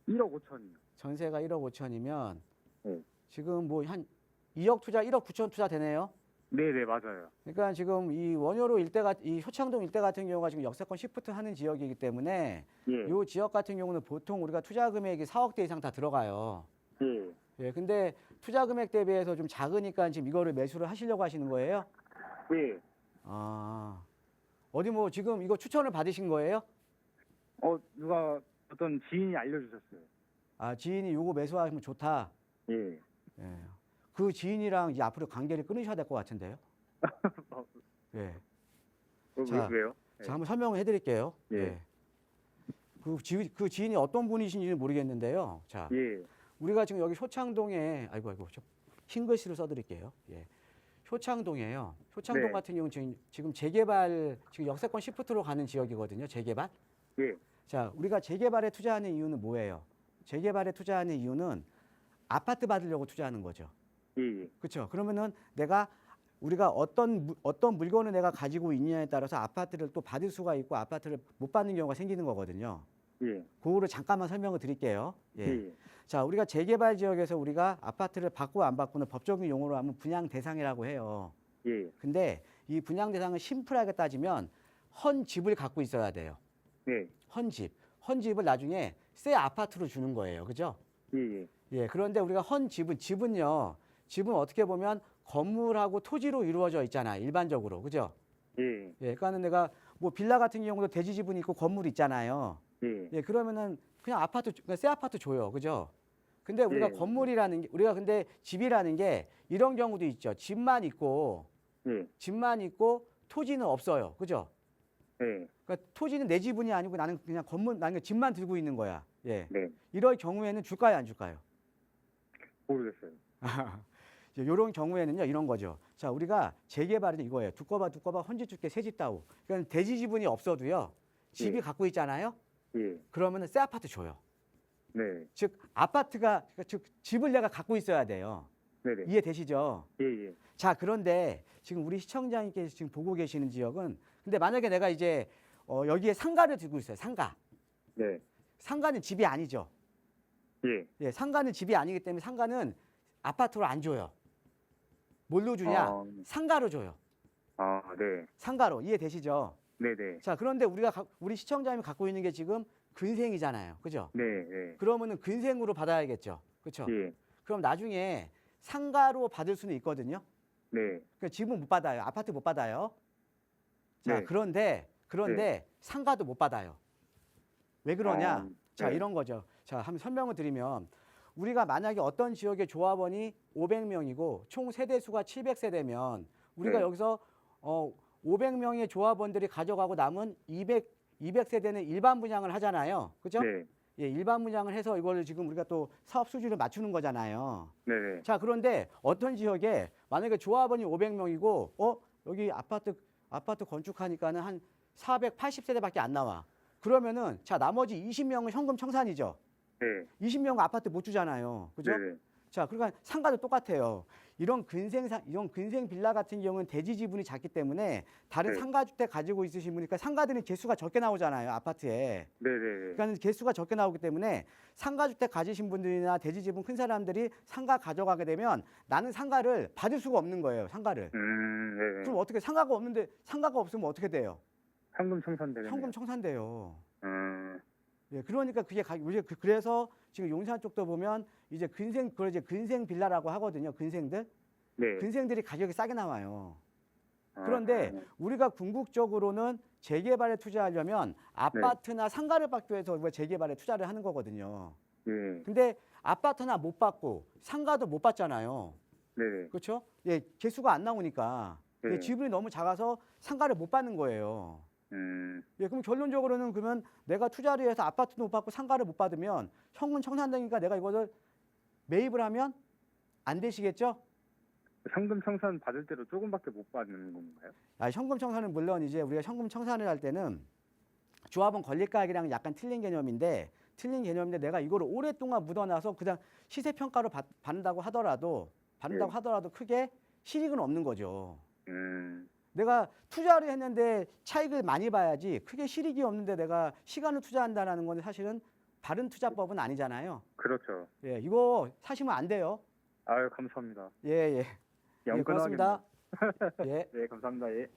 1억 5천이요. 전세가 1억 5천이면 네. 지금 뭐 한 2억 투자, 1억 9천 투자 되네요. 네, 네, 맞아요. 그러니까 지금 이 원효로 일대가 이 효창동 일대 같은 경우가 지금 역세권 시프트 하는 지역이기 때문에 예. 이 지역 같은 경우는 보통 우리가 투자 금액이 4억대 이상 다 들어가요. 예. 예, 근데 투자 금액 대비해서 좀 작으니까 지금 이거를 매수를 하시려고 하시는 거예요? 예. 아, 어디 뭐 지금 이거 추천을 받으신 거예요? 누가 어떤 지인이 알려주셨어요. 아, 지인이 요거 매수하시면 좋다. 예. 예. 그 지인이랑 이제 앞으로 관계를 끊으셔야 될 것 같은데요. 예. 자, 왜요? 자, 한번 설명을 해드릴게요. 예. 예. 그 지인이 어떤 분이신지는 모르겠는데요. 자, 예. 우리가 지금 여기 효창동에 아이고 좀 흰 글씨로 써드릴게요. 예. 효창동이에요. 효창동 네. 같은 경우는 지금 재개발 지금 역세권 시프트로 가는 지역이거든요. 재개발. 예. 자, 우리가 재개발에 투자하는 이유는 뭐예요? 재개발에 투자하는 이유는 아파트 받으려고 투자하는 거죠. 예. 그렇죠? 그러면은 우리가 어떤 물건을 내가 가지고 있느냐에 따라서 아파트를 또 받을 수가 있고 아파트를 못 받는 경우가 생기는 거거든요. 예. 그거를 잠깐만 설명을 드릴게요. 예. 예. 자, 우리가 재개발 지역에서 우리가 아파트를 받고 안 받고는 법적인 용어로 하면 분양 대상이라고 해요. 예. 근데 이 분양 대상을 심플하게 따지면 헌 집을 갖고 있어야 돼요. 예. 헌 집. 헌 집을 나중에 새 아파트로 주는 거예요. 그죠? 예. 예. 그런데 우리가 헌 집은요. 집은 어떻게 보면 건물하고 토지로 이루어져 있잖아요. 일반적으로. 그죠? 예. 예. 그러니까는 내가 뭐 빌라 같은 경우도 대지 지분이 있고 건물 있잖아요. 예. 예. 그러면은 그냥 그냥 새 아파트 줘요. 그죠? 근데 우리가 예. 건물이라는 게 우리가 근데 집이라는 게 이런 경우도 있죠. 집만 있고 토지는 없어요. 그죠? 예. 그러니까 토지는 내 지분이 아니고 나는 그냥 나는 집만 들고 있는 거야. 예. 네. 이럴 경우에는 줄까요, 안 줄까요? 모르겠어요. 이런 경우에는요, 이런 거죠. 자, 우리가 재개발은 이거예요. 두꺼봐 헌집 줄게 새집 다오. 그러니까 대지 지분이 없어도요, 집이 예. 갖고 있잖아요. 예. 그러면은 새 아파트 줘요. 네. 즉 즉 집을 내가 갖고 있어야 돼요. 네네. 이해되시죠? 예. 예. 자, 그런데 지금 우리 시청자님께서 지금 보고 계시는 지역은 근데 만약에 내가 이제 여기에 상가를 두고 있어요. 상가. 네. 상가는 집이 아니죠. 예. 예, 상가는 집이 아니기 때문에 상가는 아파트로 안 줘요. 뭘로 주냐? 상가로 줘요. 네. 상가로. 이해되시죠? 네네. 자, 그런데 우리 시청자님이 갖고 있는 게 지금 근생이잖아요. 그죠? 네. 네. 그러면은 근생으로 받아야겠죠. 그렇죠? 예. 그럼 나중에 상가로 받을 수는 있거든요. 네. 그러니까 집은 못 받아요. 아파트 못 받아요. 자, 네. 그런데 상가도 못 받아요. 왜 그러냐? 자, 네. 이런 거죠. 자, 한번 설명을 드리면 우리가 만약에 어떤 지역의 조합원이 500명이고 총 세대 수가 700세대면 우리가 네. 여기서 500명의 조합원들이 가져가고 남은 200세대는 일반 분양을 하잖아요. 그죠? 네. 예, 일반 분양을 해서 이거를 지금 우리가 또 사업 수주를 맞추는 거잖아요. 네네. 자, 그런데 어떤 지역에 만약에 조합원이 500명이고 여기 아파트 건축하니까는 한 480세대밖에 안 나와. 그러면은 자, 나머지 20명은 현금 청산이죠. 네. 20명은 아파트 못 주잖아요. 그죠? 네네. 자, 그러니까 상가도 똑같아요. 이런 근생 빌라 같은 경우는 대지 지분이 작기 때문에 다른 네. 상가 주택 가지고 있으신 분이니까 상가들은 개수가 적게 나오잖아요. 아파트에. 네네. 그러니까 개수가 적게 나오기 때문에 상가 주택 가지신 분들이나 대지 지분 큰 사람들이 상가 가져가게 되면 나는 상가를 받을 수가 없는 거예요. 상가를. 네네. 그럼 어떻게 상가가 없으면 어떻게 돼요? 현금 청산되겠네요. 현금 청산돼요. 예, 그러니까 그래서 지금 용산 쪽도 보면 이제 근생 빌라라고 하거든요. 근생들. 네. 근생들이 가격이 싸게 나와요. 그런데 우리가 궁극적으로는 재개발에 투자하려면 아파트나 상가를 받기 위해서 우리가 재개발에 투자를 하는 거거든요. 네. 근데 아파트나 못 받고 상가도 못 받잖아요. 네네. 그렇죠? 예, 개수가 안 나오니까. 네. 지분이 너무 작아서 상가를 못 받는 거예요. 예, 그럼 결론적으로는 그러면 내가 투자를 해서 아파트도 못 받고 상가를 못 받으면 현금 청산되니까 내가 이거를 매입을 하면 안 되시겠죠? 현금 청산 받을 때도 조금밖에 못 받는 건가요? 현금 청산은 물론 이제 우리가 현금 청산을 할 때는 조합원 권리가액이랑 약간 틀린 개념인데 틀린 개념인데 내가 이거를 오랫동안 묻어놔서 그냥 시세 평가로 받는다고 하더라도 크게 실익은 없는 거죠. 내가 투자를 했는데 차익을 많이 봐야지 크게 실익이 없는데 내가 시간을 투자한다는 건 사실은 바른 투자법은 아니잖아요. 그렇죠. 예, 이거 사시면 안 돼요. 아유, 감사합니다. 예, 예. 예, 고맙습니다. 예. 네, 감사합니다. 예.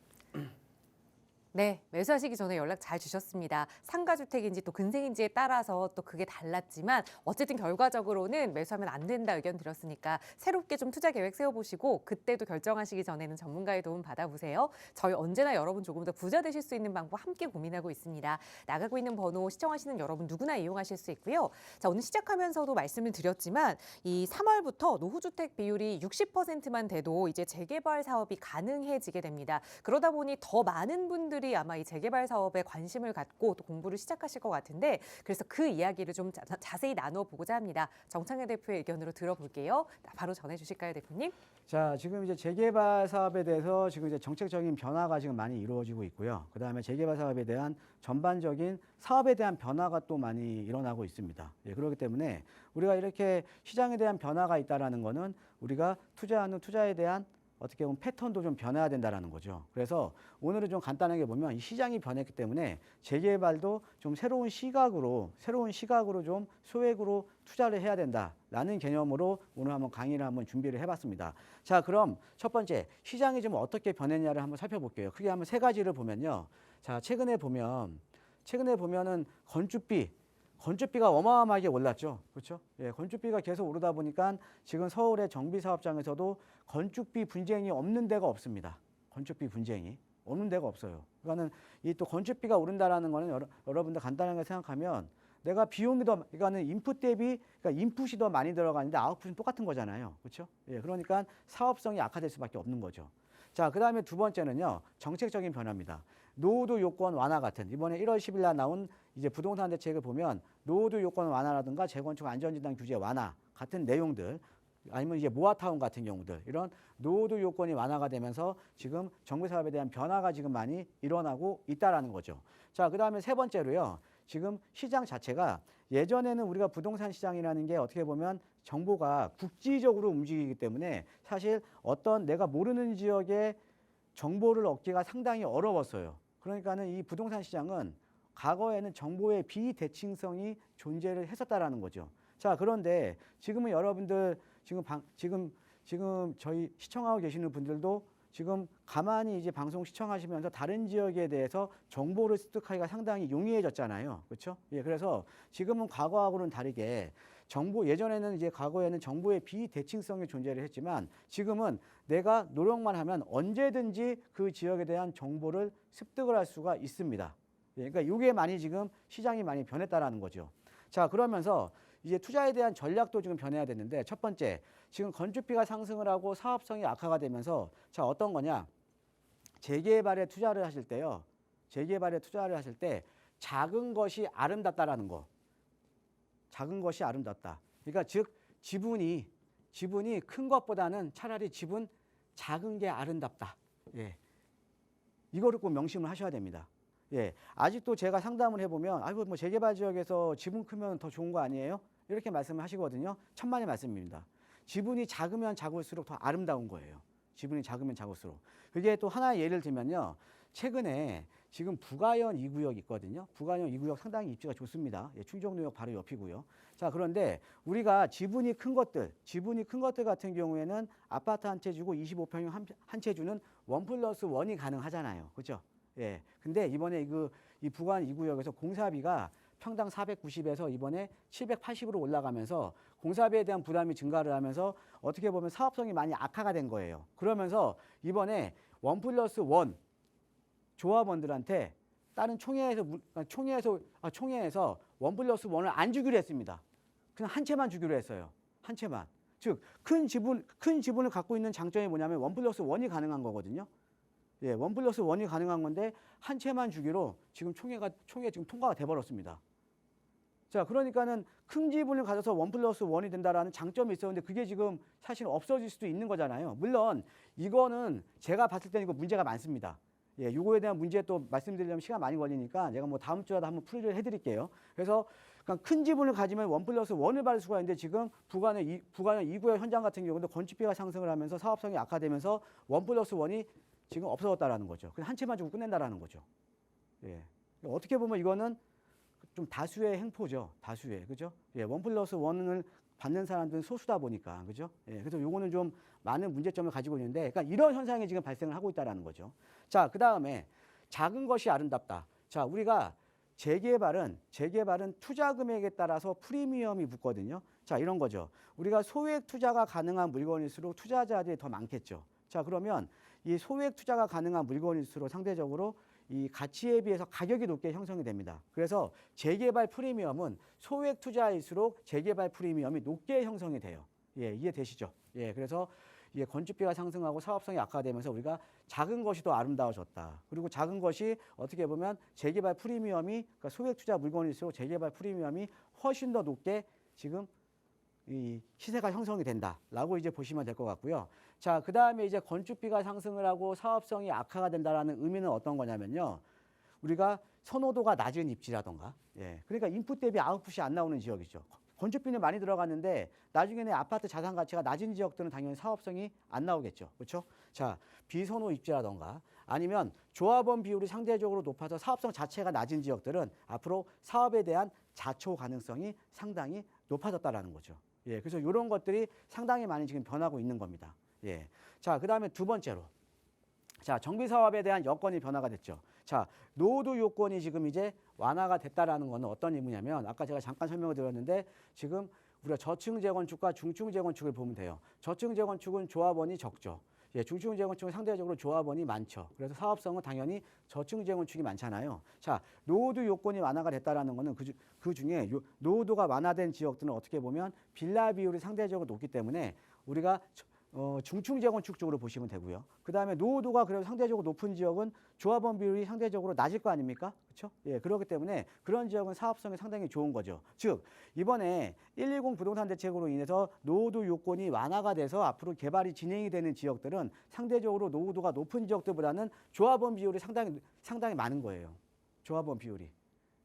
네, 매수하시기 전에 연락 잘 주셨습니다. 상가주택인지 또 근생인지에 따라서 또 그게 달랐지만 어쨌든 결과적으로는 매수하면 안 된다 의견 드렸으니까 새롭게 좀 투자 계획 세워보시고 그때도 결정하시기 전에는 전문가의 도움 받아보세요. 저희 언제나 여러분 조금 더 부자 되실 수 있는 방법 함께 고민하고 있습니다. 나가고 있는 번호 시청하시는 여러분 누구나 이용하실 수 있고요. 자, 오늘 시작하면서도 말씀을 드렸지만 이 3월부터 노후주택 비율이 60%만 돼도 이제 재개발 사업이 가능해지게 됩니다. 그러다 보니 더 많은 분들이 아마 이 재개발 사업에 관심을 갖고 또 공부를 시작하실 것 같은데 그래서 그 이야기를 좀 자세히 나눠보고자 합니다. 정창현 대표의 의견으로 들어볼게요. 바로 전해주실까요, 대표님? 자, 지금 이제 재개발 사업에 대해서 지금 이제 정책적인 변화가 지금 많이 이루어지고 있고요. 그 다음에 재개발 사업에 대한 전반적인 사업에 대한 변화가 또 많이 일어나고 있습니다. 예, 그렇기 때문에 우리가 이렇게 시장에 대한 변화가 있다라는 거는 우리가 투자하는 투자에 대한 어떻게 보면 패턴도 좀 변해야 된다는 거죠. 그래서 오늘은 좀 간단하게 보면 이 시장이 변했기 때문에 재개발도 좀 새로운 시각으로 좀 소액으로 투자를 해야 된다라는 개념으로 오늘 한번 강의를 한번 준비를 해봤습니다. 자, 그럼 첫 번째 시장이 좀 어떻게 변했냐를 한번 살펴볼게요. 크게 한번 세 가지를 보면요. 자, 최근에 보면은 건축비가 어마어마하게 올랐죠. 그렇죠? 예, 건축비가 계속 오르다 보니까 지금 서울의 정비 사업장에서도 건축비 분쟁이 없는 데가 없습니다. 건축비 분쟁이 없는 데가 없어요. 그러니까는 이 또 건축비가 오른다라는 거는 여러분들 간단하게 생각하면 내가 비용이 더 그러니까는 인풋 대비 그러니까 인풋이 더 많이 들어가는데 아웃풋은 똑같은 거잖아요. 그렇죠? 예, 그러니까 사업성이 악화될 수밖에 없는 거죠. 자, 그다음에 두 번째는요. 정책적인 변화입니다. 노후도 요건 완화 같은 이번에 1월 10일 날 나온 이제 부동산 대책을 보면 노후도 요건 완화라든가 재건축 안전진단 규제 완화 같은 내용들 아니면 이제 모아타운 같은 경우들 이런 노후도 요건이 완화가 되면서 지금 정부 사업에 대한 변화가 지금 많이 일어나고 있다라는 거죠. 자, 그다음에 세 번째로요. 지금 시장 자체가 예전에는 우리가 부동산 시장이라는 게 어떻게 보면 정보가 국지적으로 움직이기 때문에 사실 어떤 내가 모르는 지역의 정보를 얻기가 상당히 어려웠어요. 그러니까는 이 부동산 시장은 과거에는 정보의 비대칭성이 존재를 했었다라는 거죠. 자, 그런데 지금은 여러분들 지금 저희 시청하고 계시는 분들도 지금 가만히 이제 방송 시청하시면서 다른 지역에 대해서 정보를 습득하기가 상당히 용이해졌잖아요. 그렇죠? 예, 그래서 지금은 과거하고는 다르게 예전에는 이제 과거에는 정보의 비대칭성이 존재를 했지만 지금은 내가 노력만 하면 언제든지 그 지역에 대한 정보를 습득을 할 수가 있습니다. 예, 그러니까 이게 많이 지금 시장이 많이 변했다라는 거죠. 자, 그러면서 이제 투자에 대한 전략도 지금 변해야 되는데 첫 번째, 지금 건축비가 상승을 하고 사업성이 악화가 되면서 자, 어떤 거냐? 재개발에 투자를 하실 때요. 재개발에 투자를 하실 때 작은 것이 아름답다라는 거. 작은 것이 아름답다. 그러니까 즉 지분이 큰 것보다는 차라리 지분 작은 게 아름답다. 예. 이거를 꼭 명심을 하셔야 됩니다. 예. 아직도 제가 상담을 해보면 아이고 뭐 재개발 지역에서 지분 크면 더 좋은 거 아니에요? 이렇게 말씀을 하시거든요. 천만의 말씀입니다. 지분이 작으면 작을수록 더 아름다운 거예요. 지분이 작으면 작을수록. 그게 또 하나의 예를 들면요. 최근에 지금 부가현 2구역 있거든요. 부가현 2구역 상당히 입지가 좋습니다. 예, 충정로역 바로 옆이고요. 자, 그런데 우리가 지분이 큰 것들 같은 경우에는 아파트 한 채 주고 25평형 한 채 주는 1+1이 가능하잖아요. 그렇죠? 예. 근데 이번에 이 부가현 2구역에서 공사비가 평당 490에서 이번에 780으로 올라가면서 공사비에 대한 부담이 증가를 하면서 어떻게 보면 사업성이 많이 악화가 된 거예요. 그러면서 이번에 1+1 조합원들한테 다른 총회에서 1+1을 안 주기로 했습니다. 그냥 한 채만 주기로 했어요. 한 채만. 즉 큰 지분을 갖고 있는 장점이 뭐냐면 1+1이 가능한 거거든요. 예, 1+1이 가능한 건데 한 채만 주기로 지금 총회 지금 통과가 돼 버렸습니다. 자, 그러니까는 큰 지분을 가져서 1+1이 된다라는 장점이 있었는데 그게 지금 사실 없어질 수도 있는 거잖아요. 물론 이거는 제가 봤을 때는 이거 문제가 많습니다. 예, 요거에 대한 문제 또 말씀드리려면 시간 많이 걸리니까 제가 뭐 다음 주라도 한번 풀이를 해드릴게요. 그래서 그러니까 큰 지분을 가지면 1+1을 받을 수가 있는데 지금 부가는 2구역 현장 같은 경우도 건축비가 상승을 하면서 사업성이 악화되면서 1+1이 지금 없어졌다라는 거죠. 그냥 한 채만 주고 끝낸다라는 거죠. 예. 어떻게 보면 이거는 좀 다수의 행포죠. 다수의. 그죠? 예. 1+1을 받는 사람들은 소수다 보니까. 그죠? 예. 그래서 요거는 좀 많은 문제점을 가지고 있는데, 그러니까 이런 현상이 지금 발생을 하고 있다라는 거죠. 자, 그 다음에 작은 것이 아름답다. 자, 우리가 재개발은 투자 금액에 따라서 프리미엄이 붙거든요. 자, 이런 거죠. 우리가 소액 투자가 가능한 물건일수록 투자자들이 더 많겠죠. 자, 그러면 이 소액 투자가 가능한 물건일수록 상대적으로 이 가치에 비해서 가격이 높게 형성이 됩니다. 그래서 재개발 프리미엄은 소액 투자일수록 재개발 프리미엄이 높게 형성이 돼요. 예, 이해되시죠? 예, 그래서 이게 건축비가 상승하고 사업성이 악화되면서 우리가 작은 것이 더 아름다워졌다. 그리고 작은 것이 어떻게 보면 재개발 프리미엄이, 그러니까 소액 투자 물건일수록 재개발 프리미엄이 훨씬 더 높게 지금 이 시세가 형성이 된다라고 이제 보시면 될 것 같고요. 자, 그 다음에 이제 건축비가 상승을 하고 사업성이 악화가 된다라는 의미는 어떤 거냐면요. 우리가 선호도가 낮은 입지라던가, 예, 그러니까 인풋 대비 아웃풋이 안 나오는 지역이죠. 건축비는 많이 들어갔는데 나중에는 아파트 자산 가치가 낮은 지역들은 당연히 사업성이 안 나오겠죠. 그렇죠? 자, 비선호 입지라던가 아니면 조합원 비율이 상대적으로 높아서 사업성 자체가 낮은 지역들은 앞으로 사업에 대한 자초 가능성이 상당히 높아졌다라는 거죠. 예, 그래서 이런 것들이 상당히 많이 지금 변하고 있는 겁니다. 예. 자, 그 다음에 두 번째로. 자, 정비 사업에 대한 여건이 변화가 됐죠. 자, 노후도 요건이 지금 이제 완화가 됐다라는 거는 어떤 의미냐면 아까 제가 잠깐 설명을 드렸는데 지금 우리가 저층 재건축과 중층 재건축을 보면 돼요. 저층 재건축은 조합원이 적죠. 예, 중층 재건축은 상대적으로 조합원이 많죠. 그래서 사업성은 당연히 저층 재건축이 많잖아요. 자, 노후도 요건이 완화가 됐다라는 거는 그 중에 노후도가 완화된 지역들은 어떻게 보면 빌라 비율이 상대적으로 높기 때문에 우리가 중층 재건축 쪽으로 보시면 되고요. 그 다음에 노후도가 그래도 상대적으로 높은 지역은 조합원 비율이 상대적으로 낮을 거 아닙니까? 그렇죠? 예, 그렇기 때문에 그런 지역은 사업성이 상당히 좋은 거죠. 즉, 이번에 120 부동산 대책으로 인해서 노후도 요건이 완화가 돼서 앞으로 개발이 진행이 되는 지역들은 상대적으로 노후도가 높은 지역들보다는 조합원 비율이 상당히 많은 거예요. 조합원 비율이.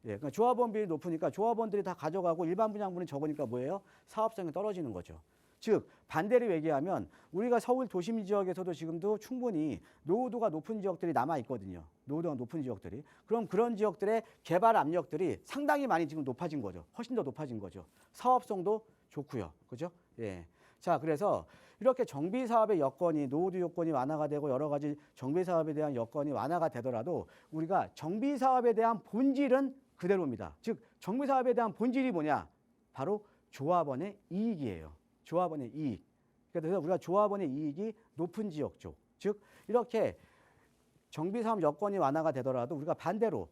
예, 그러니까 조합원 비율이 높으니까 조합원들이 다 가져가고 일반 분양분이 적으니까 뭐예요? 사업성이 떨어지는 거죠. 즉 반대로 얘기하면 우리가 서울 도심 지역에서도 지금도 충분히 노후도가 높은 지역들이 남아 있거든요. 노후도가 높은 지역들이. 그럼 그런 지역들의 개발 압력들이 상당히 많이 지금 높아진 거죠. 훨씬 더 높아진 거죠. 사업성도 좋고요. 그죠? 예. 자, 그래서 이렇게 정비 사업의 여건이 노후도 요건이 완화가 되고 여러 가지 정비 사업에 대한 여건이 완화가 되더라도 우리가 정비 사업에 대한 본질은 그대로입니다. 즉 정비 사업에 대한 본질이 뭐냐? 바로 조합원의 이익이에요. 조합원의 이익. 그래서 우리가 조합원의 이익이 높은 지역 쪽. 즉 이렇게 정비사업 여건이 완화가 되더라도 우리가 반대로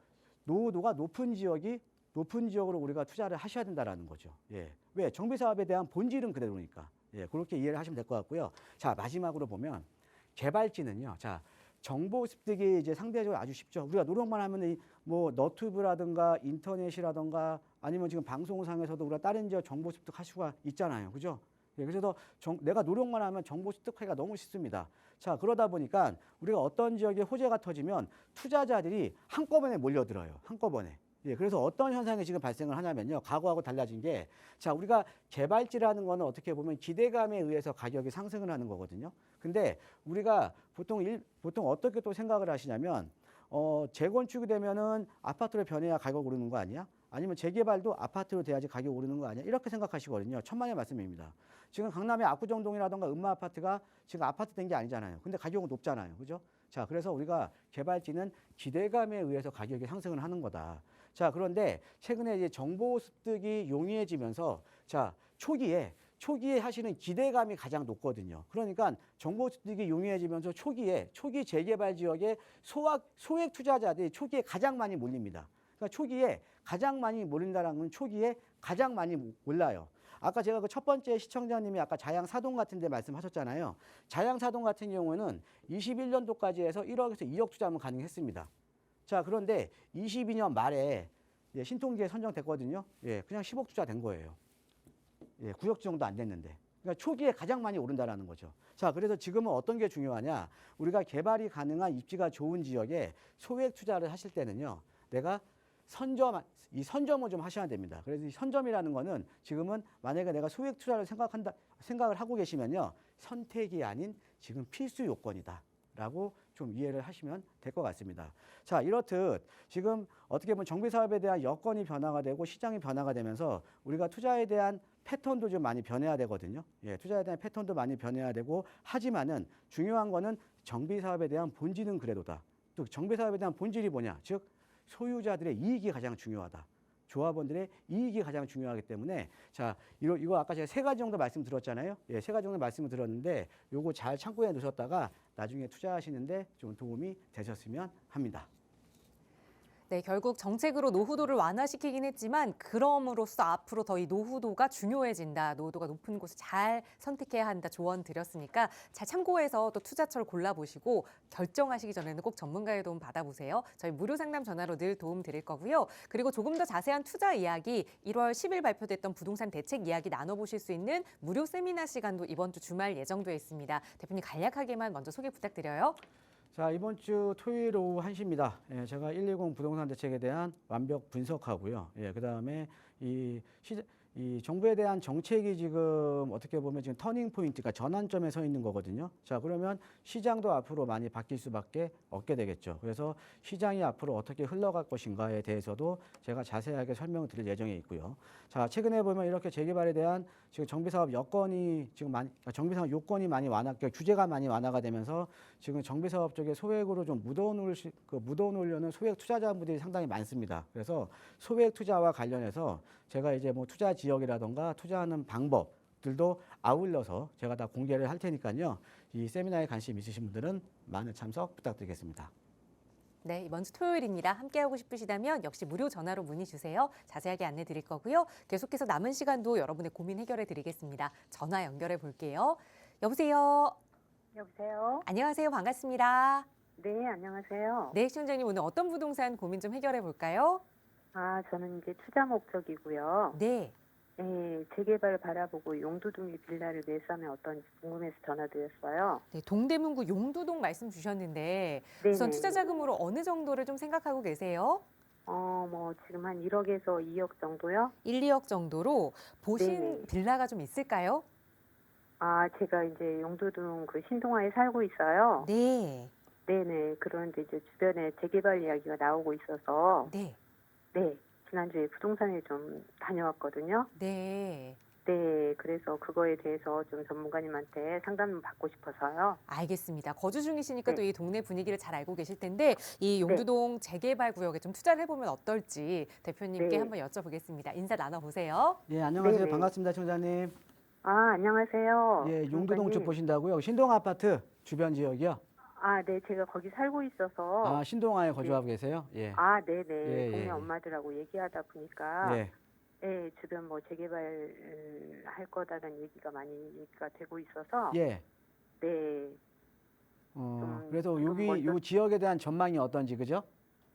노후도가 높은 지역으로 우리가 투자를 하셔야 된다라는 거죠. 예. 왜? 정비사업에 대한 본질은 그대로니까. 예. 그렇게 이해를 하시면 될 것 같고요. 자, 마지막으로 보면 개발지는요. 자, 정보 습득이 이제 상대적으로 아주 쉽죠. 우리가 노력만 하면 뭐 너튜브라든가 인터넷이라든가 아니면 지금 방송상에서도 우리가 다른 지역 정보 습득할 수가 있잖아요. 그죠? 예, 그래서 내가 노력만 하면 정보 습득하기가 너무 쉽습니다. 자, 그러다 보니까 우리가 어떤 지역에 호재가 터지면 투자자들이 한꺼번에 몰려들어요. 한꺼번에. 예, 그래서 어떤 현상이 지금 발생을 하냐면요. 과거하고 달라진 게, 자, 우리가 개발지라는 거는 어떻게 보면 기대감에 의해서 가격이 상승을 하는 거거든요. 근데 우리가 보통 어떻게 또 생각을 하시냐면, 재건축이 되면은 아파트로 변해야 가격 오르는 거 아니야? 아니면 재개발도 아파트로 돼야지 가격 오르는 거 아니야? 이렇게 생각하시거든요. 천만의 말씀입니다. 지금 강남의 압구정동이라든가 음마 아파트가 지금 아파트 된 게 아니잖아요. 근데 가격은 높잖아요. 그죠? 자, 그래서 우리가 개발지는 기대감에 의해서 가격이 상승을 하는 거다. 자, 그런데 최근에 이제 정보 습득이 용이해지면서 자, 초기에 하시는 기대감이 가장 높거든요. 그러니까 정보 습득이 용이해지면서 초기 재개발 지역에 소액 투자자들이 초기에 가장 많이 몰립니다. 그러니까 초기에 가장 많이 몰린다는 건 초기에 가장 많이 몰라요. 아까 제가 그 첫 번째 시청자님이 아까 자양사동 같은 데 말씀하셨잖아요. 자양사동 같은 경우에는 21년도까지 해서 1억에서 2억 투자하면 가능했습니다. 자, 그런데 22년 말에 신통지에 선정됐거든요. 예, 그냥 10억 투자 된 거예요. 예, 9억 정도 안 됐는데. 그러니까 초기에 가장 많이 오른다라는 거죠. 자, 그래서 지금은 어떤 게 중요하냐? 우리가 개발이 가능한 입지가 좋은 지역에 소액 투자를 하실 때는요. 내가 이 선점을 좀 하셔야 됩니다. 그래서 이 선점이라는 거는 지금은 만약에 내가 소액 투자를 생각을 하고 계시면요. 선택이 아닌 지금 필수 요건이다라고 좀 이해를 하시면 될 것 같습니다. 자, 이렇듯 지금 어떻게 보면 정비 사업에 대한 여건이 변화가 되고 시장이 변화가 되면서 우리가 투자에 대한 패턴도 좀 많이 변해야 되거든요. 예, 투자에 대한 패턴도 많이 변해야 되고 하지만은 중요한 거는 정비 사업에 대한 본질은 그래도다. 또 정비 사업에 대한 본질이 뭐냐? 즉 소유자들의 이익이 가장 중요하다. 조합원들의 이익이 가장 중요하기 때문에 자 이거 아까 제가 세 가지 정도 말씀드렸잖아요. 예, 세 가지 정도 말씀을 드렸는데 요거 잘 참고해 두셨다가 나중에 투자하시는데 좀 도움이 되셨으면 합니다. 네, 결국 정책으로 노후도를 완화시키긴 했지만 그럼으로써 앞으로 더 이 노후도가 중요해진다. 노후도가 높은 곳을 잘 선택해야 한다. 조언 드렸으니까 잘 참고해서 또 투자처를 골라보시고 결정하시기 전에는 꼭 전문가의 도움 받아보세요. 저희 무료 상담 전화로 늘 도움 드릴 거고요. 그리고 조금 더 자세한 투자 이야기 1월 10일 발표됐던 부동산 대책 이야기 나눠보실 수 있는 무료 세미나 시간도 이번 주 주말 예정돼 있습니다. 대표님 간략하게만 먼저 소개 부탁드려요. 자, 이번 주 토요일 오후 1시입니다. 예, 제가 120 부동산 대책에 대한 완벽 분석하고요. 예, 그다음에 이 정부에 대한 정책이 지금 어떻게 보면 지금 터닝 포인트가 전환점에 서 있는 거거든요. 자, 그러면 시장도 앞으로 많이 바뀔 수밖에 없게 되겠죠. 그래서 시장이 앞으로 어떻게 흘러갈 것인가에 대해서도 제가 자세하게 설명을 드릴 예정에 있고요. 자, 최근에 보면 이렇게 재개발에 대한 지금 정비사업 여건이 지금 정비사업 요건이 많이 규제가 많이 완화가 되면서 지금 정비사업 쪽에 소액으로 좀 묻어놓으려는 소액 투자자분들이 상당히 많습니다. 그래서 소액 투자와 관련해서 제가 이제 뭐 투자 지역이라던가 투자하는 방법들도 아울러서 제가 다 공개를 할 테니까요. 이 세미나에 관심 있으신 분들은 많은 참석 부탁드리겠습니다. 네, 이번 주 토요일입니다. 함께하고 싶으시다면 역시 무료 전화로 문의 주세요. 자세하게 안내 드릴 거고요. 계속해서 남은 시간도 여러분의 고민 해결해 드리겠습니다. 전화 연결해 볼게요. 여보세요. 여보세요? 안녕하세요. 반갑습니다. 네, 안녕하세요. 네, 시청자님 오늘 어떤 부동산 고민 좀 해결해 볼까요? 아, 저는 이제 투자 목적이고요. 네. 예, 재개발 바라보고 용두동에 빌라를 매수하면 어떤지 궁금해서 전화드렸어요. 네, 동대문구 용두동 말씀 주셨는데 네네. 우선 투자 자금으로 어느 정도를 좀 생각하고 계세요? 뭐 지금 한 1억에서 2억 정도요? 1, 2억 정도로 보신 네네. 빌라가 좀 있을까요? 아, 제가 이제 용두동 그 신동아에 살고 있어요. 네. 네네. 그런데 이제 주변에 재개발 이야기가 나오고 있어서 네. 네, 지난주에 부동산에 좀 다녀왔거든요. 네. 네, 그래서 그거에 대해서 좀 전문가님한테 상담 받고 싶어서요. 알겠습니다. 거주 중이시니까 네. 또 이 동네 분위기를 잘 알고 계실 텐데 이 용두동 재개발 구역에 좀 투자를 해보면 어떨지 대표님께 네. 한번 여쭤보겠습니다. 인사 나눠보세요. 예, 안녕하세요. 네네. 반갑습니다, 청자님. 아, 안녕하세요. 예, 용두동 쪽 전문가님. 보신다고요? 신동 아파트 주변 지역이요? 아, 네, 제가 거기 살고 있어서. 아, 신동아에 거주하고 계세요? 예. 아, 네네. 예, 동네 예. 엄마들하고 얘기하다 보니까. 예. 예, 주변 뭐 재개발 할 거다라는 얘기가 많이 얘기가 되고 있어서. 예. 네. 그래서 지금 여기 먼저- 요 지역에 대한 전망이 어떤지 그죠?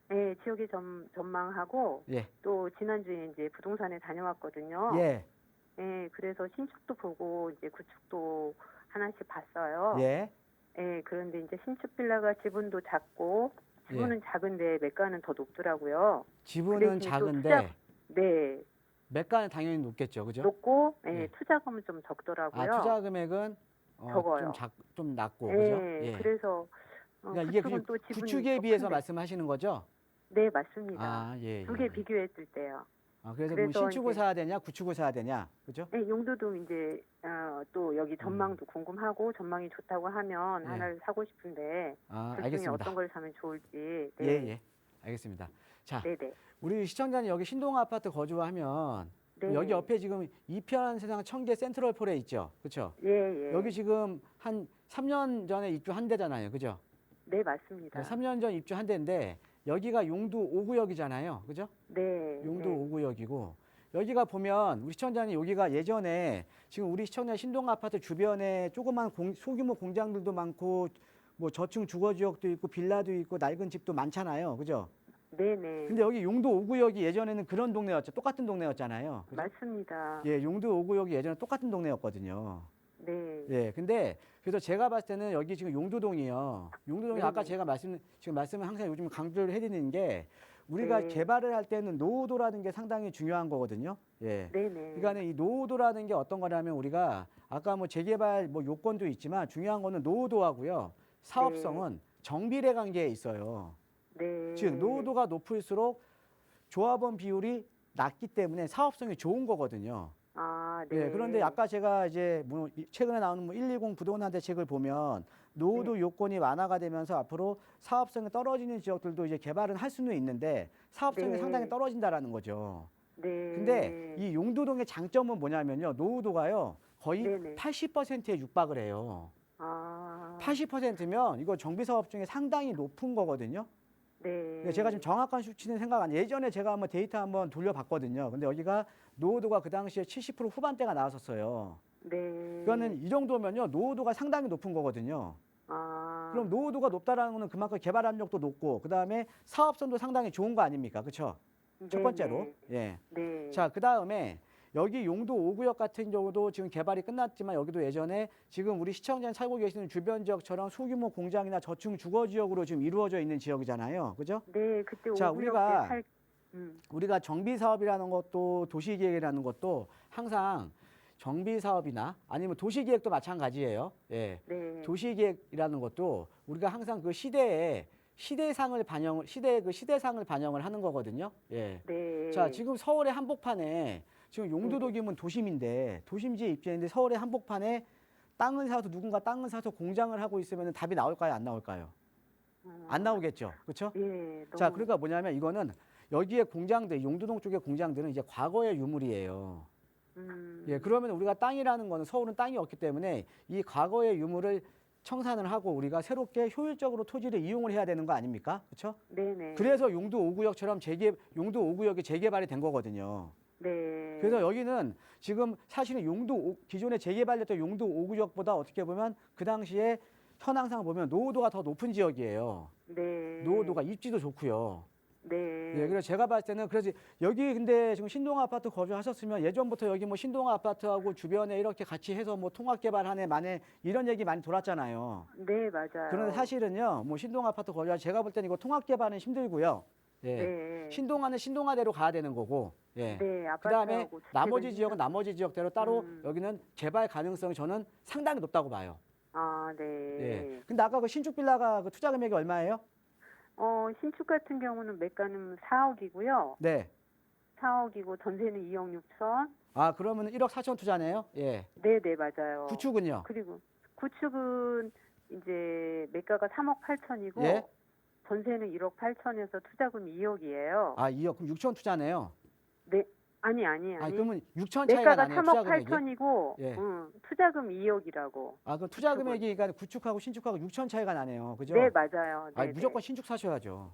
네, 지역의 전망하고 예. 또 지난주에 이제 부동산에 다녀왔거든요. 예. 예, 그래서 신축도 보고 이제 구축도 하나씩 봤어요. 예. 예, 그런데 이제 신축 빌라가 지분도 작고 예. 지분은 작은데 매가는 더 높더라고요. 지분은 대신 또 작은데 투자- 네, 매가는 당연히 높겠죠. 그죠? 높고 예, 예. 투자금은 좀 적더라고요. 아, 투자 금액은 적어요. 좀 낮고 예, 그죠? 예. 그래서 그러니까 이게 구축은 또 지분이 구축에 더 비해서 큰데. 말씀하시는 거죠? 네, 맞습니다. 아, 예. 두 개 예. 비교했을 때요. 아, 그래서 뭐 그래서 신축을 이제- 사야 되냐, 구축을 사야 되냐. 그죠? 예, 용두동 이제 또 여기 전망도 궁금하고 전망이 좋다고 하면 예. 하나를 사고 싶은데 아, 둘 중에 알겠습니다. 어떤 걸 사면 좋을지. 예, 네. 예. 알겠습니다. 자, 네네. 우리 시청자님 여기 신동 아파트 거주하면 네. 여기 옆에 지금 이편 세상 청계 센트럴폴에 있죠. 그렇죠? 예, 예. 여기 지금 한 3년 전에 입주한 데잖아요. 그죠? 네, 맞습니다. 3년 전 입주한 데인데 여기가 용두 5구역이잖아요. 그죠? 네. 용두 네. 5구역이고 여기가 보면 우리 시청자님 여기가 예전에 지금 우리 시청자 신동 아파트 주변에 조그만 소규모 공장들도 많고 뭐 저층 주거 지역도 있고 빌라도 있고 낡은 집도 많잖아요. 그죠? 네네. 근데 여기 용두 5구역이 예전에는 그런 동네였죠. 똑같은 동네였잖아요. 그죠? 맞습니다. 예, 용두 5구역이 예전에 똑같은 동네였거든요. 네. 예, 근데 그래서 제가 봤을 때는 여기 지금 용두동이요. 용두동이 네네. 아까 제가 지금 말씀을 항상 요즘 강조를 해드리는 게 우리가 네. 개발을 할 때는 노후도라는 게 상당히 중요한 거거든요. 예. 네네. 그러니까 이 노후도라는 게 어떤 거냐면 우리가 아까 뭐 재개발 뭐 요건도 있지만 중요한 거는 노후도하고요. 사업성은 정비례 관계에 있어요. 네. 즉 노후도가 높을수록 조합원 비율이 낮기 때문에 사업성이 좋은 거거든요. 아, 네. 예, 그런데 아까 제가 이제 뭐 최근에 나오는 뭐 120 부동산 대책을 보면 노후도 요건이 완화가 되면서 앞으로 사업성이 떨어지는 지역들도 이제 개발은 할 수는 있는데 사업성이 네. 상당히 떨어진다라는 거죠. 네. 근데 이 용두동의 장점은 뭐냐면요. 노후도가요. 거의 네네. 80%에 육박을 해요. 아. 80%면 이거 정비 사업 중에 상당히 높은 거거든요. 네. 근데 제가 지금 정확한 수치는 생각 안 예전에 제가 한번 데이터 한번 돌려봤거든요. 근데 여기가 노후도가 그 당시에 70% 후반대가 나왔었어요. 네. 그거는 이 정도면요. 노후도가 상당히 높은 거거든요. 아. 그럼 노후도가 높다라는 거는 그만큼 개발 압력도 높고 그다음에 사업성도 상당히 좋은 거 아닙니까? 그렇죠? 첫 네네. 번째로. 예. 네. 자, 그다음에 여기 용도 5구역 같은 경우도 지금 개발이 끝났지만 여기도 예전에 지금 우리 시청자님 살고 계시는 주변 지역처럼 소규모 공장이나 저층 주거 지역으로 지금 이루어져 있는 지역이잖아요. 그죠? 네, 그때 자, 우리가 우리가 정비 사업이라는 것도 도시 기획이라는 것도 항상 정비 사업이나 아니면 도시 기획도 마찬가지예요. 예. 네. 도시 기획이라는 것도 우리가 항상 그 시대의 시대상을 반영을 하는 거거든요. 예. 네. 자, 지금 서울의 한복판에 지금 용두도기면 도심인데 도심지에 입지했는데 서울의 한복판에 땅을 사서 누군가 땅을 사서 공장을 하고 있으면 답이 나올까요? 안 나올까요? 안 나오겠죠. 그렇죠? 예. 자, 그러니까 뭐냐면 이거는 여기에 공장들, 용두동 쪽의 공장들은 이제 과거의 유물이에요. 예, 그러면 우리가 땅이라는 거는 서울은 땅이 없기 때문에 이 과거의 유물을 청산을 하고 우리가 새롭게 효율적으로 토지를 이용을 해야 되는 거 아닙니까? 그렇죠? 네네. 그래서 용두 5구역처럼 용두 5구역이 재개발이 된 거거든요. 네. 그래서 여기는 지금 사실은 기존에 재개발됐던 용두 5구역보다 어떻게 보면 그 당시에 현황상 보면 노후도가 더 높은 지역이에요. 네. 노후도가 입지도 좋고요. 네. 예, 그래서 제가 봤을 때는 그래서 여기 근데 지금 신동아 아파트 거주하셨으면 예전부터 여기 뭐 신동아 아파트하고 주변에 이렇게 같이 해서 뭐 통합 개발하네 만에 이런 얘기 많이 돌았잖아요. 네, 맞아요. 그런데 사실은요, 뭐 신동아 아파트 거주하 제가 볼 때는 이거 통합 개발은 힘들고요. 예. 네. 신동아는 신동아대로 가야 되는 거고. 예. 네, 그다음에 아파트하고 나머지 주택은 지역은 나머지 지역대로 따로 여기는 개발 가능성이 저는 상당히 높다고 봐요. 아, 네. 예. 근데 아까 그 신축 빌라가 그 투자 금액이 얼마예요? 신축 같은 경우는 매가는 4억이고요. 네. 4억이고 전세는 2억 6천. 아, 그러면 1억 4천 투자네요. 예. 네, 네, 맞아요. 구축은요? 그리고 구축은 이제 매가가 3억 8천이고 예? 전세는 1억 8천에서 투자금 2억이에요. 아, 2억. 그럼 6천 투자네요. 네. 아니. 아니, 그러면 6천 차이가 매가가 나네요. 3억 투자 금액이. 8천이고 예. 투자금 2억이라고. 아, 그럼 투자 구축은. 금액이 그러니까 구축하고 신축하고 6천 차이가 나네요. 그죠? 네, 맞아요. 네, 아, 네. 무조건 신축 사셔야죠.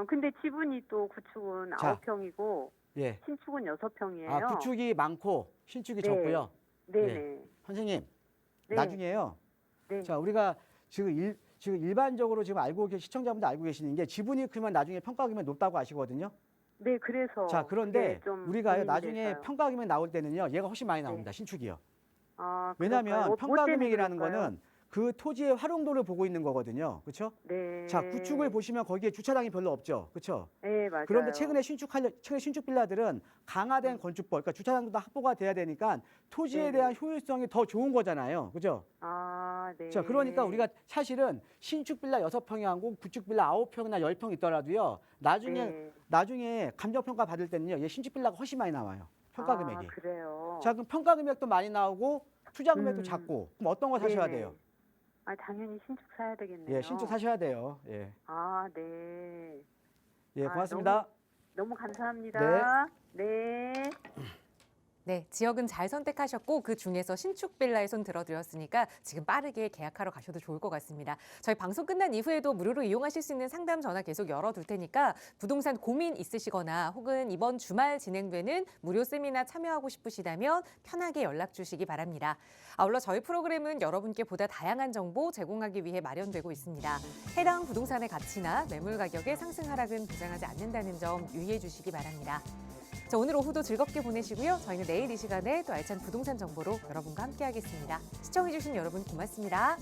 근데 지분이 또 구축은 자. 9평이고 예. 신축은 6평이에요. 아, 구축이 많고 신축이 네. 적고요. 네, 예. 네. 선생님, 네. 나중에요. 네. 자, 우리가 지금 일반적으로 지금 시청자분들 알고 계시는 게 지분이 크면 나중에 평가 금액이 높다고 아시거든요. 네, 그래서 자, 그런데 그게 좀 우리가 고민이 나중에 돼서요. 평가 금액 나올 때는요. 얘가 훨씬 많이 나옵니다. 신축이요. 아, 왜냐하면 그럴까요? 뭐 평가 때문에 금액이라는 그럴까요? 거는 그 토지의 활용도를 보고 있는 거거든요. 그렇죠? 네. 자, 구축을 보시면 거기에 주차장이 별로 없죠. 그렇죠? 네, 맞아요. 그런데 최근에 신축 빌라들은 강화된 건축법, 그러니까 주차장도 다 확보가 돼야 되니까 토지에 네. 대한 효율성이 더 좋은 거잖아요. 그죠? 아, 네. 자, 그러니까 우리가 사실은 신축 빌라 6평이 하고 구축 빌라 9평이나 10평 있더라도요. 나중에 감정 평가 받을 때는요. 얘 신축 빌라가 훨씬 많이 나와요. 평가 금액이. 그래요. 자, 그럼 평가 금액도 많이 나오고 투자 금액도 작고. 그럼 어떤 거 사셔야 네네. 돼요? 아, 당연히 신축 사야 되겠네요. 예, 신축 사셔야 돼요. 예. 아, 네. 예, 아, 고맙습니다. 너무 감사합니다. 네. 네, 지역은 잘 선택하셨고 그 중에서 신축 빌라에 손 들어드렸으니까 지금 빠르게 계약하러 가셔도 좋을 것 같습니다. 저희 방송 끝난 이후에도 무료로 이용하실 수 있는 상담 전화 계속 열어둘 테니까 부동산 고민 있으시거나 혹은 이번 주말 진행되는 무료 세미나 참여하고 싶으시다면 편하게 연락 주시기 바랍니다. 아울러 저희 프로그램은 여러분께 보다 다양한 정보 제공하기 위해 마련되고 있습니다. 해당 부동산의 가치나 매물 가격의 상승 하락은 보장하지 않는다는 점 유의해 주시기 바랍니다. 자, 오늘 오후도 즐겁게 보내시고요. 저희는 내일 이 시간에 또 알찬 부동산 정보로 여러분과 함께하겠습니다. 시청해주신 여러분 고맙습니다.